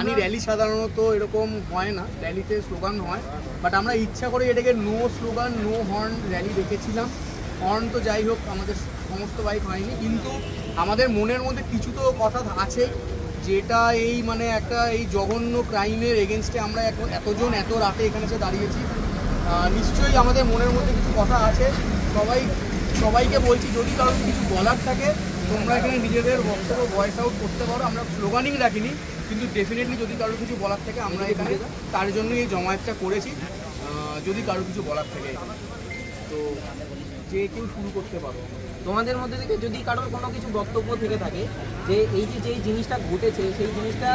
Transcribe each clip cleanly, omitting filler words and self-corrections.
জানি র্যালি সাধারণত এরকম হয় না, র্যালিতে স্লোগান হয়, বাট আমরা ইচ্ছা করে এটাকে no slogan no horn rally রেখেছিলাম। হর্ন তো যাই হোক আমাদের সমস্ত বাইক হয়নি, কিন্তু আমাদের মনের মধ্যে কিছু তো কথা আছে, যেটা এই মানে একটা এই জঘন্য ক্রাইমের এগেনস্টে আমরা এতজন এত রাতে এখানে এসে দাঁড়িয়েছি। নিশ্চয়ই আমাদের মনের মধ্যে কিছু কথা আছে। সবাইকে বলছি, যদি কারণ কিছু বলার থাকে তোমরা এখানে নিজেদের বক্তব্য ভয়েস আউট করতে পারো। আমরা স্লোগানিং রাখিনি, কিন্তু ডেফিনেটলি যদি কারোর কিছু বলার থাকে আমরা এখানে তার জন্য এই জমায়েতটা করেছি। যদি কারোর কিছু বলার থাকে তো যে কেউ শুরু করতে পারো। তোমাদের মধ্যে থেকে যদি কারোর কোনো কিছু বক্তব্য থেকে থাকে যে এই যে জিনিসটা ঘটেছে সেই জিনিসটা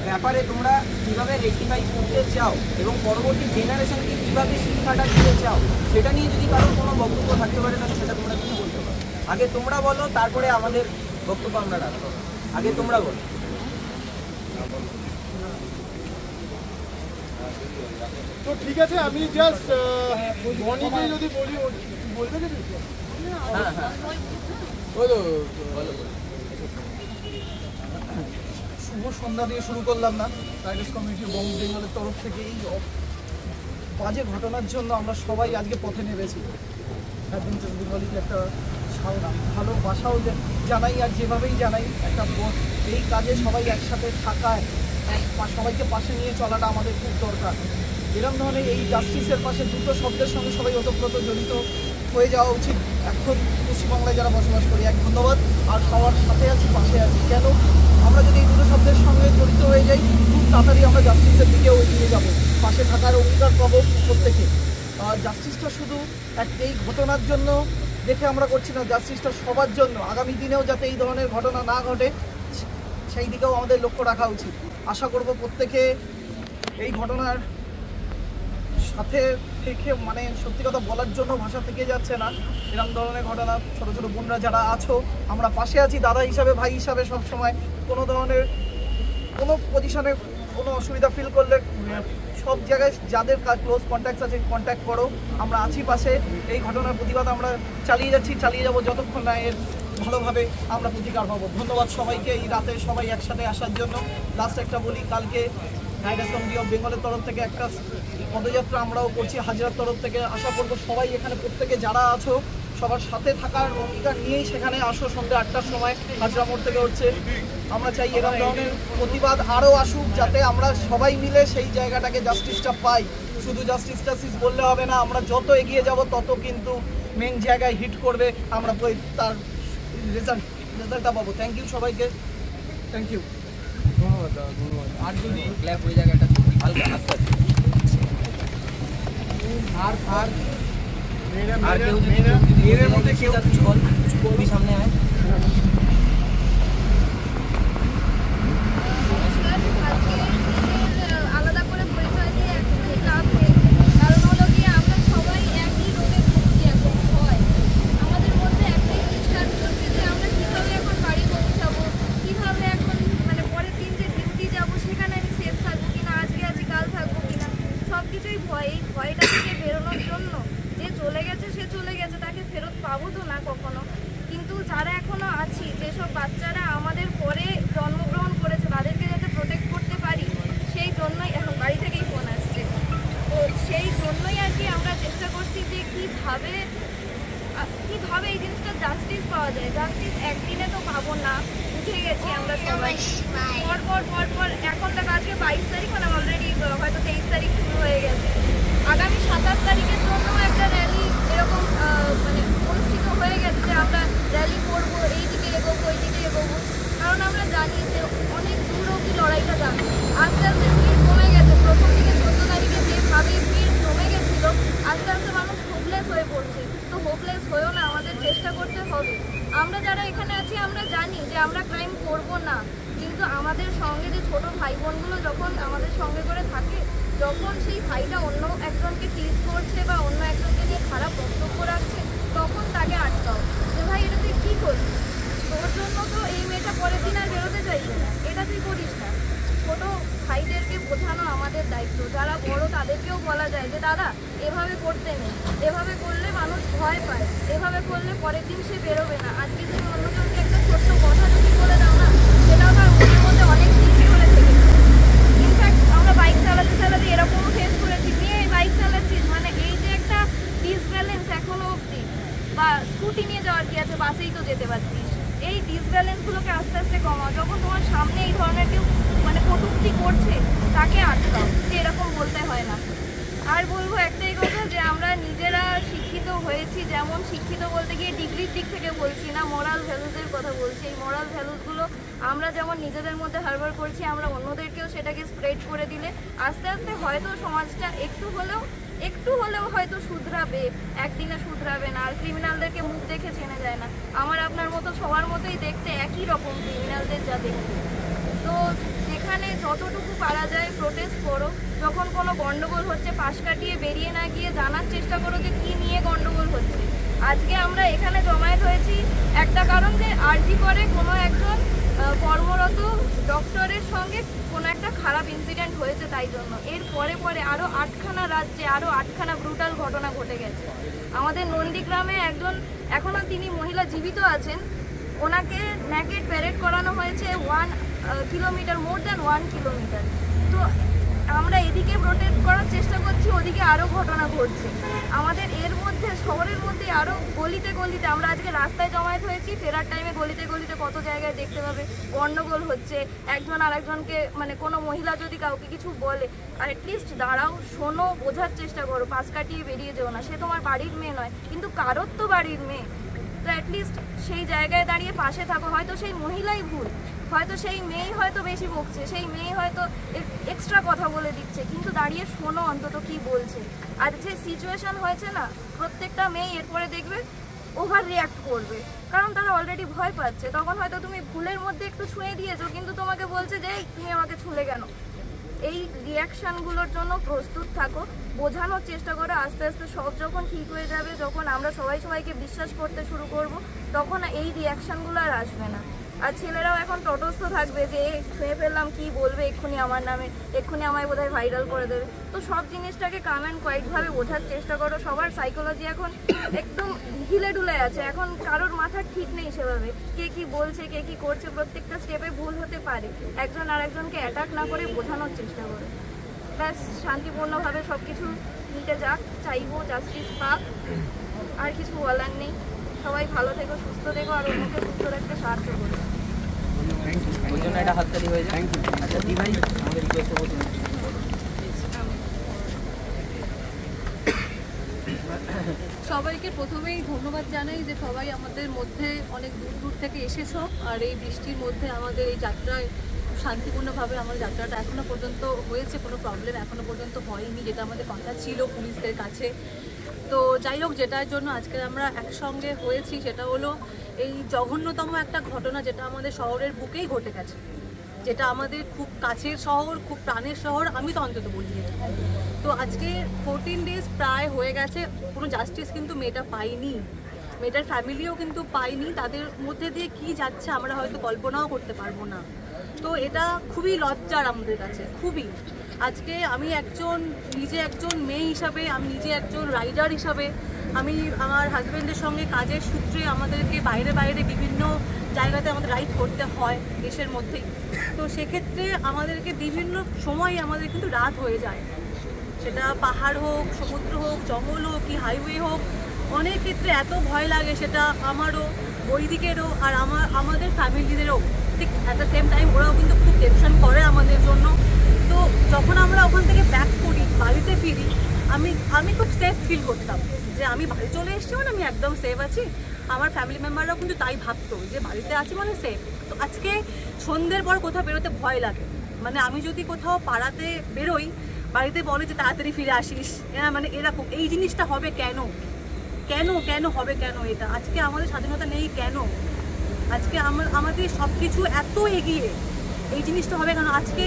ব্যাপারে তোমরা কীভাবে রেকটিফাই করতে চাও এবং পরবর্তী জেনারেশনকে কীভাবে শিক্ষাটা দিতে চাও, সেটা নিয়ে যদি কারোর কোনো বক্তব্য থাকতে পারে তাহলে সেটা তোমরা কিছু বলতে পারো। আগে তোমরা বলো, তারপরে আমাদের বক্তব্য আমরা রাখবো। আগে তোমরা বলো। তো ঠিক আছে, আমি জাস্ট বনিকে যদি বলি, বলবে যদি শুভ সন্ধ্যা দিয়ে শুরু করলাম না, রাইডার্স কমিউনিটি বং বেঙ্গলের তরফ থেকে এই বাজে ঘটনার জন্য আমরা সবাই আজকে পথে নেমেছি। অ্যাডভেঞ্চার বেঙ্গলিকে একটা ভালোবাসাও জানাই, আর যেভাবেই জানাই একটা এই কাজে সবাই একসাথে থাকায় সবাইকে পাশে নিয়ে চলাটা আমাদের খুব দরকার। এরকম ধরনের এই জাস্টিসের পাশে দুটো শব্দের সঙ্গে সবাই ওতপ্রোত জড়িত হয়ে যাওয়া উচিত। এখন পশ্চিমবাংলায় যারা বসবাস করি, এক ধন্যবাদ, আর সবার সাথে আছি, পাশে আছি। কেন আমরা যদি এই দুটো শব্দের সঙ্গে জড়িত হয়ে যাই, খুব তাড়াতাড়ি আমরা জাস্টিসের দিকেও এগিয়ে যাবো, পাশে থাকার অঙ্গীকার পাবো প্রত্যেকে। জাস্টিসটা শুধু এই ঘটনার জন্য দেখে আমরা করছি না, জাস্টিসটা সবার জন্য, আগামী দিনেও যাতে এই ধরনের ঘটনা না ঘটে সেই দিকেও আমাদের লক্ষ্য রাখা উচিত। আশা করব প্রত্যেকে এই ঘটনার সাথে থেকে, মানে সত্যি কথা বলার জন্য ভাষা থেকে যাচ্ছে না, এরকম ধরনের ঘটনা ছোটো ছোটো বোনরা যারা আছো আমরা পাশে আছি, দাদা হিসাবে ভাই হিসাবে সবসময়। কোনো ধরনের কোনো পজিশনে কোনো অসুবিধা ফিল করলে সব জায়গায় যাদের ক্লোজ কন্ট্যাক্ট আছে কন্ট্যাক্ট করো, আমরা আছি পাশে। এই ঘটনার প্রতিবাদ আমরা চালিয়ে যাচ্ছি, চালিয়ে যাবো যতক্ষণ না এর ভালোভাবে আমরা প্রতিকার পাবো। ধন্যবাদ সবাইকে এই রাতে সবাই একসাথে আসার জন্য। লাস্ট একটা বলি, কালকে রাইডার্স কমিটি অফ বেঙ্গলের তরফ থেকে একটা পদযাত্রা আমরাও করছি, হাজিরার তরফ থেকে। আশা করবো সবাই এখানে প্রত্যেকে যারা আছো সবার সাথে থাকার অঙ্গীকার নিয়েই সেখানে আসো। সন্ধ্যে 8টার সময় হাজরা মোড় থেকে হচ্ছে। আমরা চাই এরকম ধরনের প্রতিবাদ আরও আসুক, যাতে আমরা সবাই মিলে সেই জায়গাটাকে জাস্টিসটা পাই। শুধু জাস্টিস বললে হবে না, আমরা যত এগিয়ে যাব তত কিন্তু মেন জায়গায় হিট করবে, আমরা তার রেজাল্টটা পাবো। থ্যাংক ইউ সবাইকে, থ্যাংক ইউ, ধন্যবাদ দাদা, ধন্যবাদ। আর যদি ক্ল্যাপ হয়ে জায়গাটা হালকা আস্তে আস্তে আর কেউ যদি মধ্যে কেউ কিছু বল, সামনে আয়। আলাদা করে পরিচয় দিয়ে একসাথে লাভ নেই, কারণ হলো কি আমরা সবাই একই রোগে ভুগছি। এখন হয় আমাদের মধ্যে একটাই চেষ্টা চলছে যে আমরা কীভাবে এখন বাড়ি পৌঁছাবো, কীভাবে এখন মানে পরের দিন যে ডিউটি যাবো সেখানে আমি সেফ থাকবো কিনা, আজকে কাল থাকবো কিনা, সব কিছুই ভয়। এই ভয়টা থেকে বেরোনোর জন্য যে চলে গেছে সে চলে গেছে, তাকে ফেরত পাবো তো না কখনো, কিন্তু যারা এখনো আছি, যেসব বাচ্চারা আমাদের পরে জন্মগ্রহণ করেছে তাদেরকে যাতে প্রোটেক্ট করতে পারি, সেই জন্যই এখন বাড়ি থেকেই ফোন আসছে। তো সেই জন্যই আর কি আমরা চেষ্টা করছি যে কীভাবে এই জিনিসটা জাস্টিস পাওয়া যায়। জাস্টিস একদিনে তো পাবো না, উঠে গেছি আমরা সবাই পর এখন তো আজকে 22 তারিখ, মানে অলরেডি হয়তো 23 তারিখ শুরু হয়ে গেছে। আগামী 27 তারিখের জন্য একটা র্যালি এরকম মানে অনুষ্ঠিত হয়ে গেছে যে আমরা র্যালি করবো, এই দিকে এগোবো, ওই দিকে এগোবো, কারণ আমরা জানি যে অনেক দূর অবধি লড়াইটা যাবে। আস্তে আস্তে ভিড় কমে গেছে, প্রথম দিকে 14 তারিখে যেভাবে ভিড় কমে গেছিলো, আস্তে আস্তে মানুষ হোপলেস হয়ে পড়ছে। তো হোপলেস হয়েও না, আমাদের চেষ্টা করতে হবে। আমরা যারা এখানে আছি আমরা জানি যে আমরা ক্রাইম করবো না, কিন্তু আমাদের সঙ্গে যে ছোট ভাই বোনগুলো যখন আমাদের সঙ্গে করে থাকে, যখন সেই ভাইটা অন্য একজনকে টিজ করছে বা অন্য একজনকে নিয়ে খারাপ বক্তব্য রাখছে, তখন তাকে আটকাও যে ভাই এটা তুই কী করবি, তোর জন্য তো এই মেয়েটা পরের দিন আর বেরোতে চাইছে না, এটা তুই করিস না। ছোটো ভাইদেরকে বোঝানো আমাদের দায়িত্ব। যারা বড় তাদেরকেও বলা যায় যে দাদা এভাবে করতে নেই, এভাবে করলে মানুষ ভয় পায়, এভাবে করলে পরের দিন সে বেরোবে না। আজকে তুমি অন্যজনকে একটা ছোট্ট কথা যদি বলে দাও না, সেটাও তার মনের মধ্যে অনেক দিন করে থেকে। বাসেই তো যেতে পারতিস। এই ডিসব্যালেন্সগুলোকে আস্তে আস্তে কমাও। যখন তোমার সামনে এই ধরনের কেউ মানে কটূক্তি করছে তাকে আটকাও, যে এরকম বলতে হয় না। আর বলবো একটাই কথা, যে আমরা নিজেরা শিক্ষিত হয়েছি, যেমন শিক্ষিত বলতে গিয়ে ডিগ্রির দিক থেকে বলছি না, মোরাল ভ্যালুজের কথা বলছি। এই মোরাল ভ্যালুসগুলো আমরা যেমন নিজেদের মধ্যে হারবার করছি, আমরা অন্যদেরকেও সেটাকে স্প্রেড করে দিলে আস্তে আস্তে হয়তো সমাজটা একটু হলেও হয়তো শুধরাবে। একদিনে শুধরাবে না। আর ক্রিমিনালদেরকে মুখ দেখে চেনা যায় না। আমার আপনার মতো সবার মতোই দেখতে একই রকম ক্রিমিনালদের যা দেখতে। তো যেখানে যতটুকু পারা যায় প্রোটেস্ট করো। যখন কোনো গন্ডগোল হচ্ছে পাশ কাটিয়ে বেরিয়ে না গিয়ে জানার চেষ্টা করো যে কী নিয়ে গন্ডগোল হচ্ছে। আজকে আমরা এখানে জমায়েত হয়েছি একটা কারণ, যে আরজি করে কোনো একজন কর্মরত ডক্টরের সঙ্গে কোনো একটা খারাপ ইনসিডেন্ট হয়েছে, তাই জন্য। এর পরে আরও 8খানা রাজ্যে আরও 8খানা ব্রুটাল ঘটনা ঘটে গেছে। আমাদের নন্দীগ্রামে একজন, এখনও তিনি মহিলা জীবিত আছেন, ওনাকে নেকেড প্যারেড করানো হয়েছে 1 কিলোমিটার, মোর দ্যান 1 কিলোমিটার। তো আমরা এদিকে প্রোটেক্ট করার চেষ্টা করছি, ওদিকে আরও ঘটনা ঘটছে। আমাদের এর মধ্যে শহরের মধ্যে আরও গলিতে গলিতে, আমরা আজকে রাস্তায় জমায়েত হয়েছি, ফেরার টাইমে গলিতে গলিতে কত জায়গায় দেখতে পাবে গণ্ডগোল হচ্ছে। একজন আরেকজনকে মানে কোনো মহিলা যদি কাউকে কিছু বলে, আর অ্যাটলিস্ট দাঁড়াও, শোনো, বোঝার চেষ্টা করো, পাশ কাটিয়ে বেরিয়ে যেও না। সে তোমার বাড়ির মেয়ে নয়, কিন্তু কারোর তো বাড়ির মেয়ে। তো অ্যাটলিস্ট সেই জায়গায় দাঁড়িয়ে পাশে থাকো। হয়তো সেই মহিলাই ভুল, হয়তো সেই মেয়েই হয়তো বেশি বকছে, সেই মেয়ে হয়তো এক্সট্রা কথা বলে দিচ্ছে, কিন্তু দাঁড়িয়ে শোনো অন্তত কি বলছে। আর যে সিচুয়েশন হয়েছে না, প্রত্যেকটা মেয়ে এরপরে দেখবে ওভার রিয়াক্ট করবে, কারণ তারা অলরেডি ভয় পাচ্ছে। তখন হয়তো তুমি ভুলের মধ্যে একটু ছুঁয়ে দিয়েছো, কিন্তু তোমাকে বলছে যে তুমি আমাকে ছুঁলে কেন। এই রিয়াকশানগুলোর জন্য প্রস্তুত থাকো, বোঝানোর চেষ্টা করো। আস্তে আস্তে সব যখন ঠিক হয়ে যাবে, যখন আমরা সবাইকে বিশ্বাস করতে শুরু করব, তখন এই রিয়াকশানগুলো আর আসবে না। আর ছেলেরাও এখন তটস্থ থাকবে যে ছুঁয়ে ফেললাম, কি বলবে এক্ষুনি আমার নামে, এক্ষুনি আমায় বোধহয় ভাইরাল করে দেবে। তো সব জিনিসটাকে কাম অ্যান্ড কোয়াইটভাবে বোঝার চেষ্টা করো। সবার সাইকোলজি এখন একদম ঢিলে ঢুলে আছে, এখন কারোর মাথা ঠিক নেই সেভাবে, কে কি বলছে, কে কি করছে, প্রত্যেকটা স্টেপে ভুল হতে পারে। একজন আরেকজনকে অ্যাটাক না করে বোঝানোর চেষ্টা করো। ব্যাস, শান্তিপূর্ণভাবে সব কিছু মিটে যাক, চাইবো জাস্টিস পাক, আর কিছু বলার নেই। সবাই ভালো থেকো, সুস্থ থেকো, আর অন্যকে সুস্থ রাখতে সাহায্য করো। ওই জন্য একটা হাততালি হয়ে যায়। আচ্ছা দি ভাই, আমাদের রিকোয়েস্ট করবো তুমি। সবাইকে প্রথমেই ধন্যবাদ জানাই যে সবাই আমাদের মধ্যে অনেক দূর দূর থেকে এসেছো, আর এই বৃষ্টির মধ্যে আমাদের এই যাত্রায় শান্তিপূর্ণভাবে আমার যাত্রাটা এখনও পর্যন্ত হয়েছে, কোনো প্রবলেম এখনও পর্যন্ত হয়নি, যেটা আমাদের কথা ছিল পুলিশদের কাছে। তো যাই হোক, যেটার জন্য আজকে আমরা একসঙ্গে হয়েছি সেটা হলো এই জঘন্যতম একটা ঘটনা, যেটা আমাদের শহরের বুকেই ঘটে গেছে, যেটা আমাদের খুব কাছের শহর, খুব প্রাণের শহর, আমি তো অন্তত বলি এটা। তো আজকে 14 ডেজ প্রায় হয়ে গেছে, কোনো জাস্টিস কিন্তু মেয়েটা পাইনি, মেয়েটার ফ্যামিলিও কিন্তু পাইনি। তাদের মধ্যে দিয়ে কি যাচ্ছে আমরা হয়তো কল্পনাও করতে পারবো না। তো এটা খুবই লজ্জার আমাদের কাছে, খুবই। আজকে আমি নিজে একজন মেয়ে হিসাবে, আমি নিজে একজন রাইডার হিসাবে, আমি আমার হাজব্যান্ডের সঙ্গে কাজের সূত্রে আমাদেরকে বাইরে বিভিন্ন জায়গাতে আমাদের রাইড করতে হয় দেশের মধ্যেই। তো সেক্ষেত্রে আমাদেরকে বিভিন্ন সময় আমাদের কিন্তু রাত হয়ে যায়, সেটা পাহাড় হোক, সমুদ্র হোক, জঙ্গল হোক, কি হাইওয়ে হোক। অনেক ক্ষেত্রে এত ভয় লাগে, সেটা আমারও, ওই দিকেরও, আর আমাদের ফ্যামিলিদেরও। ঠিক অ্যাট দ্য সেম টাইম ওরাও কিন্তু খুব টেনশন করে আমাদের জন্য। তো যখন আমরা ওখান থেকে ব্যাক করি, বাড়িতে ফিরি, আমি খুব সেফ ফিল করতাম যে আমি বাড়ি চলে এসেছি মানে আমি একদম সেফ আছি। আমার ফ্যামিলি মেম্বাররাও কিন্তু তাই ভাবতো যে বাড়িতে আছি মানে সেফ। তো আজকে সন্ধ্যের পর কোথাও বেরোতে ভয় লাগে, মানে আমি যদি কোথাও পাড়াতে বেরোই, বাড়িতে বলে যে তাড়াতাড়ি ফিরে আসিস, মানে এরকম। এই জিনিসটা হবে কেন হবে কেন? এটা আজকে আমাদের স্বাধীনতা নেই কেন? আজকে আমাদের সব কিছু এত এগিয়ে, এই জিনিসটা হবে কেন? আজকে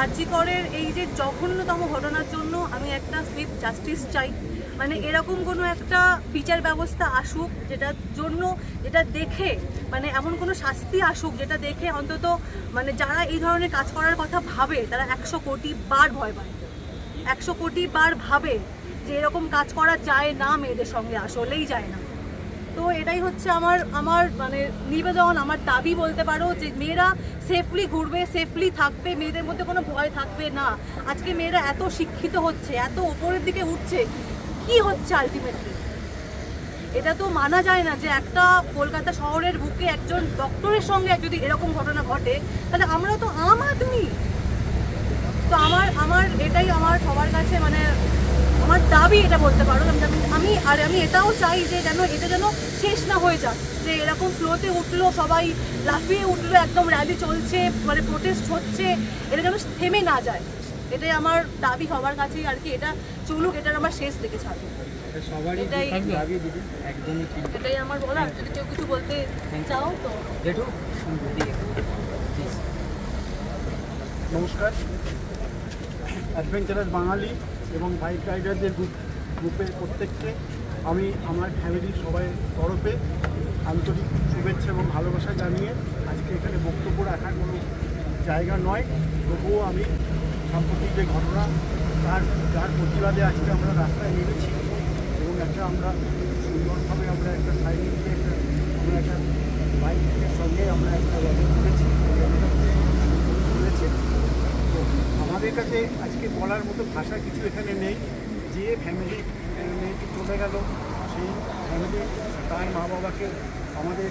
আরজি করের এই যে জঘন্যতম ঘটনার জন্য আমি একটা সুইফট জাস্টিস চাই। মানে এরকম কোনো একটা বিচার ব্যবস্থা আসুক যেটা দেখে, মানে এমন কোনো শাস্তি আসুক যেটা দেখে অন্তত মানে যারা এই ধরনের কাজ করার কথা ভাবে তারা 100 কোটি বার ভয় পায়, 100 কোটি বার ভাবে যে এরকম কাজ করা যায় না, মেয়েদের সঙ্গে আসলেই যায় না। তো এটাই হচ্ছে আমার মানে নিবেদন, আমার দাবি বলতে পারো, যে মেয়েরা সেফলি ঘুরবে, সেফলি থাকবে, মেয়েদের মধ্যে কোনো ভয় থাকবে না। আজকে মেয়েরা এত শিক্ষিত হচ্ছে, এত ওপরের দিকে উঠছে, কি হচ্ছে আলটিমেটলি? এটা তো মানা যায় না যে একটা কলকাতা শহরের বুকে একজন ডক্টরের সঙ্গে যদি এরকম ঘটনা ঘটে তাহলে আমরা তো আম আদমি। তো আমার এটাই আমার সবার কাছে মানে আমার দাবি এটা বলতে পারো। আমি এটাও চাই যে এটা যেন শেষ না হয়ে যাক, যে এরকম ফ্লোতে উঠলো, সবাই লাফিয়ে উঠলো, একদম র্যালি চলছে, মানে প্রোটেস্ট হচ্ছে, এটা যেন থেমে না যায়। এটাই আমার দাবি সবার কাছেই আর কি, এটা চলুক, এটার আমার শেষ দেখে ছাড়বো। এটাই আমার বলার। যদি কেউ কিছু বলতে চাও তো। নমস্কার। অ্যাডভেঞ্চারাস বাঙালি এবং বাইক রাইডারদের গ্রুপের প্রত্যেককে আমি আমার ফ্যামিলির সবাই তরফে আন্তরিক শুভেচ্ছা এবং ভালোবাসা জানিয়ে আজকে এখানে বক্তব্য রাখার কোনো জায়গা নয়, তবুও আমি সাম্প্রতিক যে ঘটনা যার প্রতিবাদে আজকে আমরা রাস্তায় নেমেছি এবং আমরা সুন্দরভাবে আমরা একটা সাইলেন্টলি আমরা একটা বাইকের সঙ্গে আমরা একটা র্যালি তুলেছি, তো আমাদের কাছে আজকে বলার মতো ভাষা কিছু এখানে নেই। যে ফ্যামিলি মেয়েটি চলে গেল সেই ফ্যামিলি তার মা বাবাকে আমাদের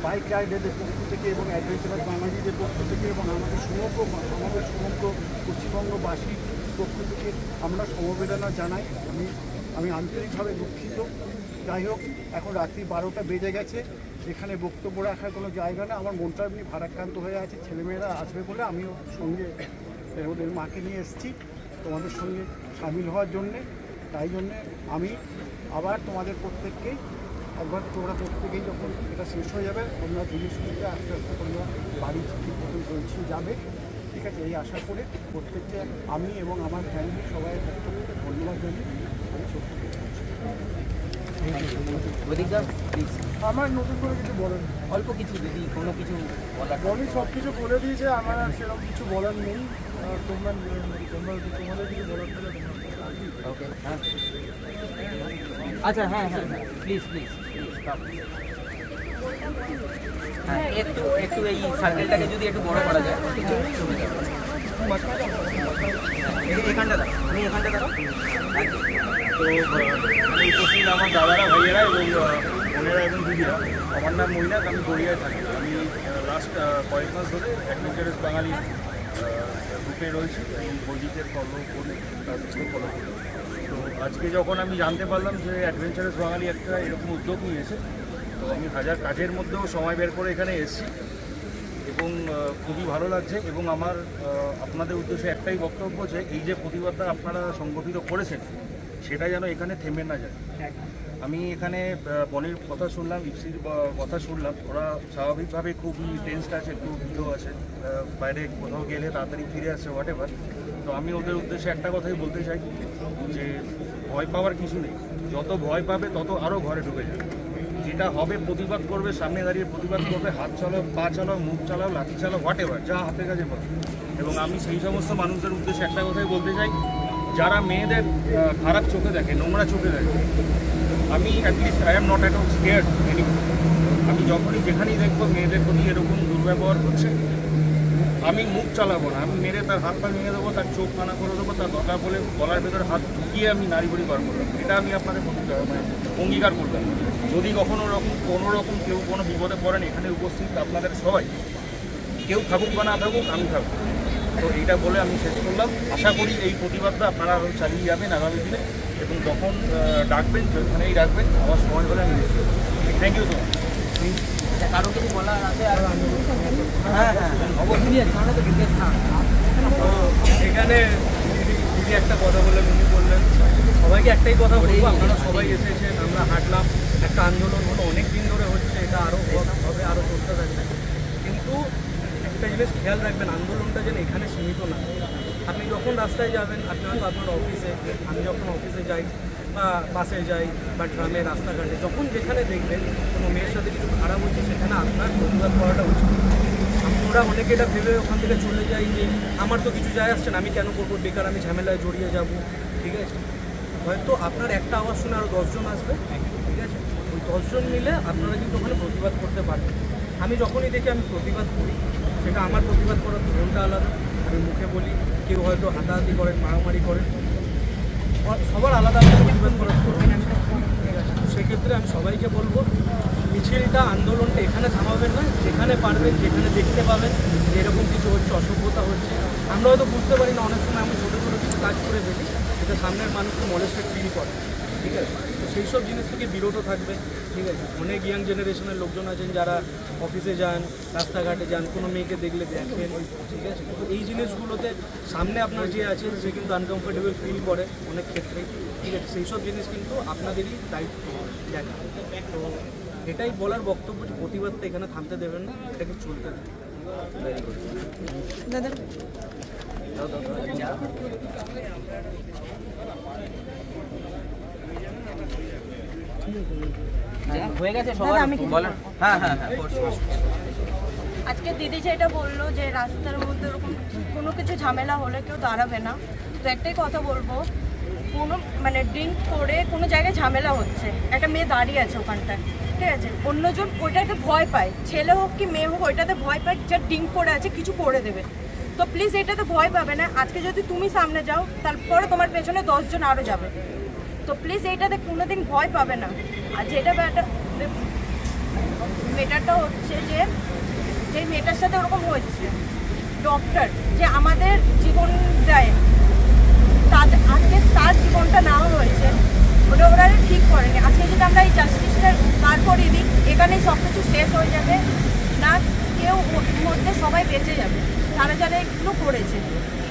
বাইক রাইডারদের পক্ষ থেকে এবং অ্যাডভেঞ্চারাস বাঙালিদের পক্ষ থেকে এবং আমাদের সমগ্র পশ্চিমবঙ্গবাসীর পক্ষ থেকে আমরা সমবেদনা জানাই। আমি আন্তরিকভাবে দুঃখিত। যাই হোক, এখন রাত্রি 12টা বেজে গেছে, এখানে বক্তব্য রাখার কোনো জায়গা না। আমার মনটা এমনি ভারাক্রান্ত হয়ে আছে, ছেলেমেয়েরা আসবে বলে আমিও সঙ্গে ওদের মাকে নিয়ে এসেছি তোমাদের সঙ্গে সামিল হওয়ার জন্যে। তাই জন্যে আমি আবার তোমাদের প্রত্যেককেই একবার তোমরা প্রত্যেকেই যখন এটা শেষ হয়ে যাবে তোমরা জিনিসগুলোকে আস্তে আস্তে তোমরা বাড়ি ঠিক মতন পৌঁছে যাবে, ঠিক আছে? এই আশা করে প্রত্যেককে আমি এবং আমার ফ্যামিলি সবাই ধন্যবাদ জানি। আমি সত্যি আমার নতুন করে কিছু বলার অল্প কিছু যদি কোনো কিছু বলার। বলি সব কিছু বলে দিয়েছে, আমার আর সেরকম কিছু বলার নেই। তোমাদের কিছু বলার থাকলে ওকে, হ্যাঁ আচ্ছা, হ্যাঁ প্লিজ হ্যাঁ একটু এই সার্কেলটাকে যদি একটু বড় করা যায়। এখানটা দাও, তুমি এখানটা দাও। তো উপস্থিত আমার দাদারা, ভাইয়েরা এবং বোনেরা এবং দিদিরা, আমার নাম মৈনাক, আমি গড়িয়ায় থাকি। আমি লাস্ট কয়েক মাস ধরে অ্যাডভেঞ্চারাস বাঙালি গ্রুপে রয়েছি এবং বৈদিকের ফলো করে তাদেরকে ফলো করি। তো আজকে যখন আমি জানতে পারলাম যে অ্যাডভেঞ্চারাস বাঙালি একটা এরকম উদ্যোগ নিয়েছে, তো আমি হাজার কাজের মধ্যেও সময় বের করে এখানে এসেছি এবং খুবই ভালো লাগছে। এবং আমার আপনাদের উদ্দেশ্যে একটাই বক্তব্য যে এই যে প্রতিবাদটা আপনারা সংগঠিত করেছেন সেটা যেন এখানে থেমে না যায়। আমি এখানে বনের কথা শুনলাম, ইপসির কথা শুনলাম, ওরা স্বাভাবিকভাবে খুবই টেন্সড আছে, খুব ভীত আছে, বাইরে কোথাও গেলে তাড়াতাড়ি ফিরে আসছে হোয়াট এভার। তো আমি ওদের উদ্দেশ্যে একটা কথাই বলতে চাই যে ভয় পাওয়ার কিছু নেই, যত ভয় পাবে তত আরও ঘরে ঢুকে যাবে। যেটা হবে প্রতিবাদ করবে, সামনে দাঁড়িয়ে প্রতিবাদ করবে, হাত চালাও, পা চালাও, মুখ চালাও, লাঠি চালাও, হোয়াট এভার, যা হাতের কাছে পাবে। এবং আমি সেই সমস্ত মানুষদের উদ্দেশ্যে একটা কথাই বলতে চাই, যারা মেয়েদের খারাপ চোখে দেখে, নোংরা চোখে দেখে, আমি at least I am not at all scared any. আমি যখনই যেখানেই দেখবো মেয়েদের প্রতি এরকম দুর্ব্যবহার হচ্ছে, আমি মুখ চালাবো না, আমি মেরে তার হাত পা ভেঙে দেবো, তার চোখ কানা করে দেবো, তার দরকার বলে গলার ভেতরে হাত ঢুকিয়ে আমি নারী বড়ি বার করলাম। এটা আমি আপনাদের অঙ্গীকার করলাম। যদি কখনো কোনো রকম কেউ কোনো বিপদে পড়েন, এখানে উপস্থিত আপনাদের সবাই, কেউ থাকুক বা না থাকুক, আমি থাকুক। তো এইটা বলে আমি শেষ করলাম। আশা করি এই প্রতিবাদটা আপনারা আরও চালিয়ে যাবেন আগামী দিনে এবং যখন ডাকবেন যেখানেই ডাকবেন আমার সময় হলে আমি নিশ্চয়। Thank you so much. কারো কিছু বলার আছে? আর হ্যাঁ অবশ্যই তো বিশেষ না। তো এখানে দিদি একটা কথা বলে উনি বললেন, সবাইকে একটাই কথা বলবো, আপনারা সবাই এসেছেন, আমরা হাঁটলাম, একটা আন্দোলন হলো, অনেক দিন ধরে হচ্ছে, এটা আরও হবে, আরও চলতে থাকবে। কিন্তু একটা জিনিস খেয়াল রাখবেন, আন্দোলনটা যেন এখানে সীমিত না। আপনি যখন রাস্তায় যাবেন, আপনি হয়তো আপনার অফিসে, আমি যখন অফিসে যাই বা বাসে যাই বা ট্রামে, রাস্তাঘাটে, যখন যেখানে দেখবেন কোনো মেয়ের সাথে কিছু খারাপ হচ্ছে, সেখানে আপনার প্রতিবাদ করাটা উচিত। আমরা অনেকে এটা ভেবে ওখান থেকে চলে যাই যে আমার তো কিছু যায় আসছে না, আমি কেন করবো, বেকার আমি ঝামেলায় জড়িয়ে যাব, ঠিক আছে? হয়তো আপনার একটা আওয়াজ শুনে আরও 10 জন আসবে, ঠিক আছে? ওই 10 জন মিলে আপনারা কিন্তু ওখানে প্রতিবাদ করতে পারবেন। আমি যখনই দেখি আমি প্রতিবাদ করি, সেটা আমার প্রতিবাদ করার ধরনটা আলাদা। আমি মুখে বলি, কেউ হয়তো হাতাহাতি করেন, মারামারি করেন, সবার আলাদা আলাদা প্রতিবাদ করার ধরন, ঠিক আছে? সেক্ষেত্রে আমি সবাইকে বলবো মিছিলটা আন্দোলনটা এখানে থামাবেন না, যেখানে পারবেন, যেখানে দেখতে পাবেন এরকম কিছু হচ্ছে, অসভ্যতা হচ্ছে, আমরা হয়তো বুঝতে পারি না, অনেক সময় আমি ছোটো ছোটো কিছু কাজ করে ফেলি যেটা সামনের মানুষকে মলেস্টেড ফিল করে, ঠিক আছে? তো সেই সব জিনিস থেকে বিরত থাকবে, ঠিক আছে? অনেক ইয়াং জেনারেশনের লোকজন আছেন যারা অফিসে যান, রাস্তাঘাটে যান, কোনো মেয়েকে দেখলে দেখেন, ঠিক আছে? তো এই জিনিসগুলোতে সামনে আপনার যে আছে সে কিন্তু আনকমফোর্টেবল ফিল করে অনেক ক্ষেত্রেই, ঠিক আছে? সেই সব জিনিস কিন্তু আপনাদেরই দায়িত্ব দেখা। তো এটাই বলার বক্তব্য যে প্রতিবাদটা এখানে থামতে দেবেন না, এটাকে চলতে দেবেন। দাদা হয়ে গেছে সবার বলেন। হ্যাঁ হ্যাঁ হ্যাঁ আজকে দিদি যেটা বললো যে রাস্তার মধ্যে ওরকম কোনো কিছু ঝামেলা হলে কেউ দাঁড়াবে না, তো একটাই কথা বলবো, কোনো মানে ড্রিঙ্ক করে কোনো জায়গায় ঝামেলা হচ্ছে, একটা মেয়ে দাঁড়িয়ে আছে ওখানটায়, ঠিক আছে? অন্যজন ওইটাতে ভয় পায়, ছেলে হোক কি মেয়ে হোক ওইটাতে ভয় পায়, যা ড্রিঙ্ক করে আছে কিছু করে দেবে, তো প্লিজ এটাতে ভয় পাবে না। আজকে যদি তুমি সামনে যাও তারপরে তোমার পেছনে 10 জন আরও যাবে, তো প্লিজ এইটাতে কোনোদিন ভয় পাবে না। আর যেটা মেটারটা হচ্ছে যে যে মেয়েটার সাথে ওরকম হচ্ছে, ডক্টর যে আমাদের জীবন দেয়, তাদের আজকে তার জীবনটা নেওয়া হয়েছে, ওটা ওরা ঠিক করেনি। আজকে যদি আমরা এই জাস্টিসটা বার করিয়ে দিই, এখানেই সব কিছু শেষ হয়ে যাবে না, কেউ মধ্যে সবাই বেঁচে যাবে যারা যারা এগুলো করেছে।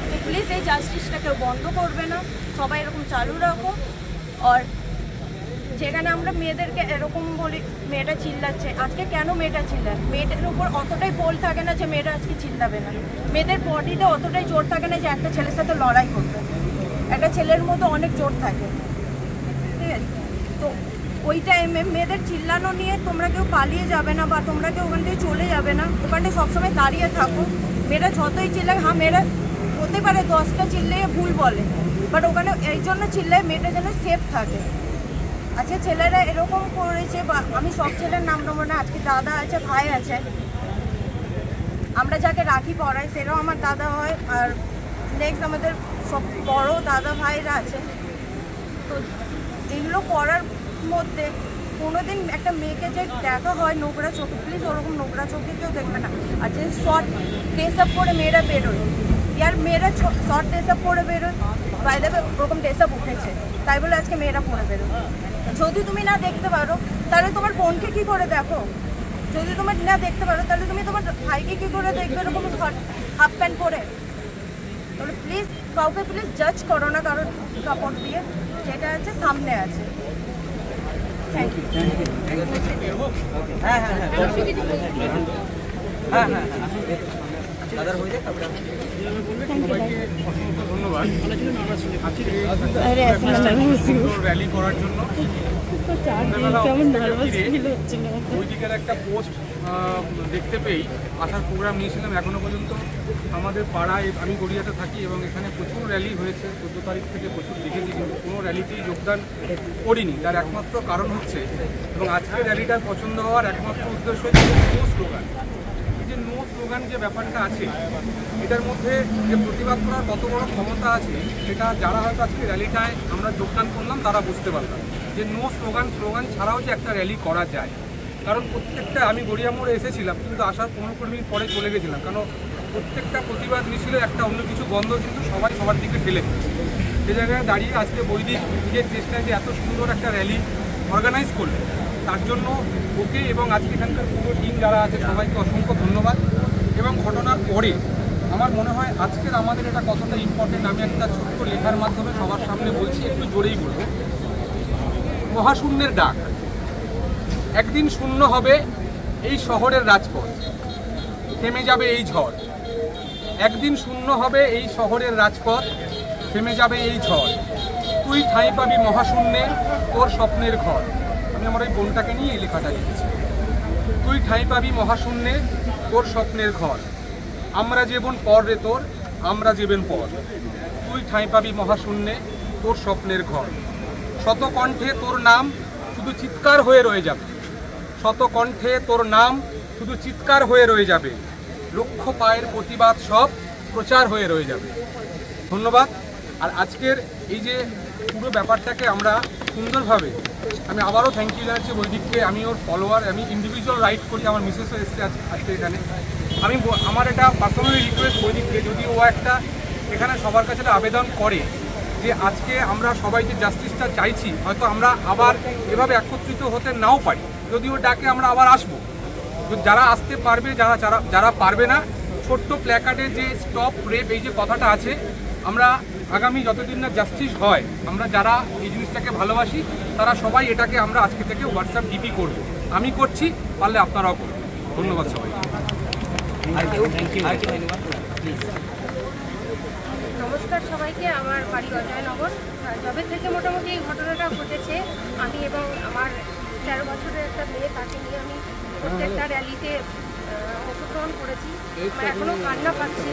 তো প্লিজ এই জাস্টিসটা কেউ বন্ধ করবে না, সবাই এরকম চালু রাখো। আর যেখানে আমরা মেয়েদেরকে এরকম বলি মেয়েটা চিল্লাচ্ছে, আজকে কেন মেয়েটা চিল্লায়? মেয়েটার উপর অতটাই বল থাকে না যে মেয়েটা আজকে চিল্লাবে না, মেয়েদের বডিতে অতটাই জোর থাকে না যে একটা ছেলের সাথে লড়াই করবে, একটা ছেলের মধ্যে অনেক জোর থাকে, ঠিক আছে? তো ওই টাইমে মেয়েদের চিল্লানো নিয়ে তোমরা কেউ পালিয়ে যাবে না বা তোমরা কেউ ওখান থেকে চলে যাবে না, ওখানটায় সবসময় দাঁড়িয়ে থাকো। মেয়েরা যতই চিল্লায়, হ্যাঁ মেয়েরা হতে পারে 10টা চিল্লে ভুল বলে, বাট ওখানে এই জন্য চিল্লায় মেয়েটা যেন সেফ থাকে। আজকে ছেলেরা এরকম করেছে, বা আমি সব ছেলের নাম নেবো না, আজকে দাদা আছে, ভাই আছে, আমরা যাকে রাখি পড়াই সেটাও আমার দাদা হয়, আর নেক্সট আমাদের সব বড় দাদা ভাইরা আছে। তো এগুলো করার মধ্যে কোনোদিন একটা মেয়েকে যে দেখা হয় নোংরা চোখে, প্লিজ ওরকম নোংরা চোখে কেউ দেখবে না। আর যে শর্ট ড্রেস আপ করে মেয়েরা বেরোয়, ইয়ার মেয়েরা শর্ট ড্রেস আপ করে বেরোয়, বাইরে ওরকম ড্রেস আপ উঠেছে তাই বলে আজকে মেয়েরা পরে বেরোয়। যদি তুমি না দেখতে পারো তাহলে তোমার বোনকে কী করে দেখো? যদি তোমার না দেখতে পারো তাহলে তুমি তোমার ভাইকে কী করে দেখবে এরকম হাফ প্যান্ট পরে? তাহলে প্লিজ কাউকে প্লিজ জাজ করো না কারোর কাপড় দিয়ে, যেটা আছে সামনে আছে। Thank you. হ্যাঁ হ্যাঁ হ্যাঁ হ্যাঁ হ্যাঁ দাদার হয়ে যায়। ধন্যবাদ র্যালি করার জন্য। ওই দিকের একটা পোস্ট দেখতে পেয়েই আসার প্রোগ্রাম নিয়েছিলাম। এখনো পর্যন্ত আমাদের পাড়ায়, আমি গড়িয়াতে থাকি এবং এখানে প্রচুর র্যালি হয়েছে, 14 তারিখ থেকে প্রচুর দেখেছি, কিন্তু কোনো র্যালিতেই যোগদান করিনি। তার একমাত্র কারণ হচ্ছে, এবং আজকের র্যালিটার পছন্দ হওয়ার একমাত্র উদ্দেশ্য হচ্ছে নো স্লোগান। এই যে নো স্লোগান যে ব্যাপারটা আছে, এটার মধ্যে যে প্রতিবাদ করার কত বড় ক্ষমতা আছে, সেটা যারা হয়তো আজকে র্যালিটায় আমরা যোগদান করলাম তারা বুঝতে পারলাম যে নো স্লোগান ছাড়াও যে একটা র্যালি করা যায়। কারণ প্রত্যেকটা, আমি গড়িয়া মোড়ে এসেছিলাম কিন্তু আসার 15 মিনিট পরে চলে গেছিলাম, কারণ প্রত্যেকটা প্রতিবাদ মিছিলে একটা অন্য কিছু গন্ধ কিন্তু সবাই সবার দিকে ঠেলে দিচ্ছে। সে জায়গায় দাঁড়িয়ে আজকে বৈদিক নিজের চেষ্টায় যে এত সুন্দর একটা র্যালি অর্গানাইজ করলে, তার জন্য ওকে এবং আজকে এখানকার পুরো টিম যারা আছে সবাইকে অসংখ্য ধন্যবাদ। এবং ঘটনার পরে আমার মনে হয় আজকের আমাদের এটা কতটা ইম্পর্টেন্ট, আমি একটা ছোট্ট লেখার মাধ্যমে সবার সামনে বলছি, একটু জোরেই বলবো। মহাশূন্যের ডাক, একদিন শূন্য হবে এই শহরের রাজপথ, থেমে যাবে এই ঝড়। একদিন শূন্য হবে এই শহরের রাজপথ, থেমে যাবে এই ঝড়। তুই ঠাঁই পাবি মহাশূন্যে তোর স্বপ্নের ঘর। আমি আমার ওই বোনটাকে নিয়ে এই লেখাটা লিখেছি। তুই ঠাঁই পাবি মহাশূন্যে তোর স্বপ্নের ঘর। আমরা জীবন পর রে তোর, আমরা জীবন পর। তুই ঠাঁই পাবি মহাশূন্যে তোর স্বপ্নের ঘর। শত কণ্ঠে তোর নাম শুধু চিৎকার হয়ে রয়ে যাবে। শত কণ্ঠে তোর নাম শুধু চিৎকার হয়ে রয়ে যাবে। লক্ষ পায়ের প্রতিবাদ সব প্রচার হয়ে রয়ে যাবে। ধন্যবাদ। আর আজকের এই যে পুরো ব্যাপারটাকে আমরা সুন্দরভাবে আমি আবারও থ্যাংক ইউ জানাচ্ছি বৈদিককে। আমি ওর ফলোয়ার, আমি ইন্ডিভিজুয়াল রাইড করি, আমার মিসেসও এসছে আজকে এখানে। আমার এটা পার্সোনালি রিকোয়েস্ট বৈদিককে, যদি ও একটা এখানে সবার কাছে একটা আবেদন করে যে আজকে আমরা সবাই যে জাস্টিসটা চাইছি, হয়তো আমরা আবার এভাবে একত্রিত হতে নাও পারি, যদি ও ডাকে আমরা আবার আসবো। যারা আসতে পারবে, যারা পারবে না, ছোট্ট প্ল্যাকার্ডে যে স্টপ রেপ এই যে কথাটা আছে, আমরা আগামী যতদিন না জাস্টিস হয়, আমরা যারা এই জিনিসটাকে ভালোবাসি তারা সবাই এটাকে আমরা আজকে থেকে হোয়াটসঅ্যাপ ডিপি করব। আমি করছি, পারলে আপনারাও করুন। ধন্যবাদ সবাই। নমস্কার সবাইকে। আমার বাড়ি অজয়নগর। যবে থেকে মোটামুটি এই ঘটনাটা ঘটেছে, আমি এবং আমার 13 বছরের একটা মেয়ে, তাকে নিয়ে আমি প্রত্যেকটা র্যালিতে অংশগ্রহণ করেছি। আমার এখনও কান্না পাচ্ছে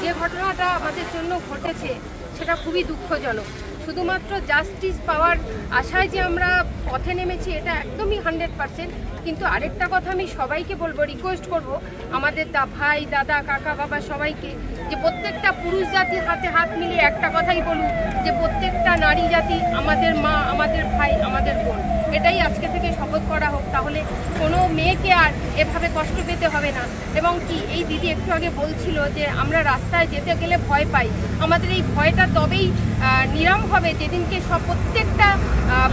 যে ঘটনাটা আমাদের জন্য ঘটেছে সেটা খুবই দুঃখজনক। শুধুমাত্র জাস্টিস পাওয়ার আশায় যে আমরা পথে নেমেছি এটা একদমই 100%। কিন্তু আরেকটা কথা আমি সবাইকে বলবো, রিকোয়েস্ট করব আমাদের ভাই, দাদা, কাকা, বাবা সবাইকে, যে প্রত্যেকটা পুরুষ জাতির হাতে হাত মিলিয়ে একটা কথাই বলুন যে প্রত্যেকটা নারী জাতি আমাদের মা, আমাদের ভাই, আমাদের বোন। এটাই আজকে থেকে শপথ করা হোক, তাহলে কোনো মেয়েকে আর এভাবে কষ্ট পেতে হবে না। এবং কি এই দিদি একটু আগে বলছিল যে আমরা রাস্তায় যেতে গেলে ভয় পাই, আমাদের এই ভয়টা তবেই নিরাম হবে যেদিনকে প্রত্যেকটা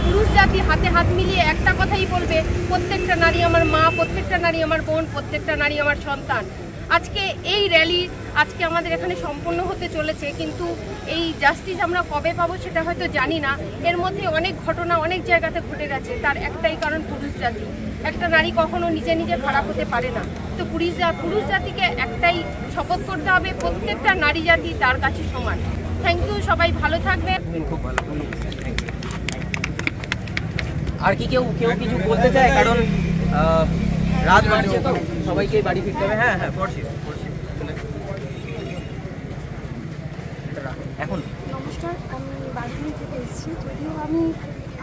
পুরুষ জাতি হাতে হাত মিলিয়ে একটা কথাই বলবে, প্রত্যেকটা নারী আমার মা, প্রত্যেকটা নারী আমার বোন, প্রত্যেকটা নারী আমার সন্তান। আজকে এই র্যালি আজকে আমাদের এখানে সম্পন্ন হতে চলেছে, কিন্তু এই জাস্টিস আমরা কবে পাবো সেটা হয়তো জানি না। এর মধ্যে অনেক ঘটনা অনেক জায়গাতে ঘটে গেছে, তার একটাই কারণ পুরুষ জাতি। একটা নারী কখনো নিজে নিজে খারাপ হতে পারে না। তো পুরুষ জাতিকে একটাই শপথ করতে হবে, প্রত্যেকটা নারী জাতি তার কাছে সমান। থ্যাংক ইউ, সবাই ভালো থাকবে। খুব ভালো। আর কি কেউ কিছু বলতে চায়? কারণ রাত বাড়ছে তো সবাইকে বাড়ি ফিরতে হবে। হ্যাঁ, এখন নমস্কার, আমি বারগুনি থেকে এসেছি। যদিও আমি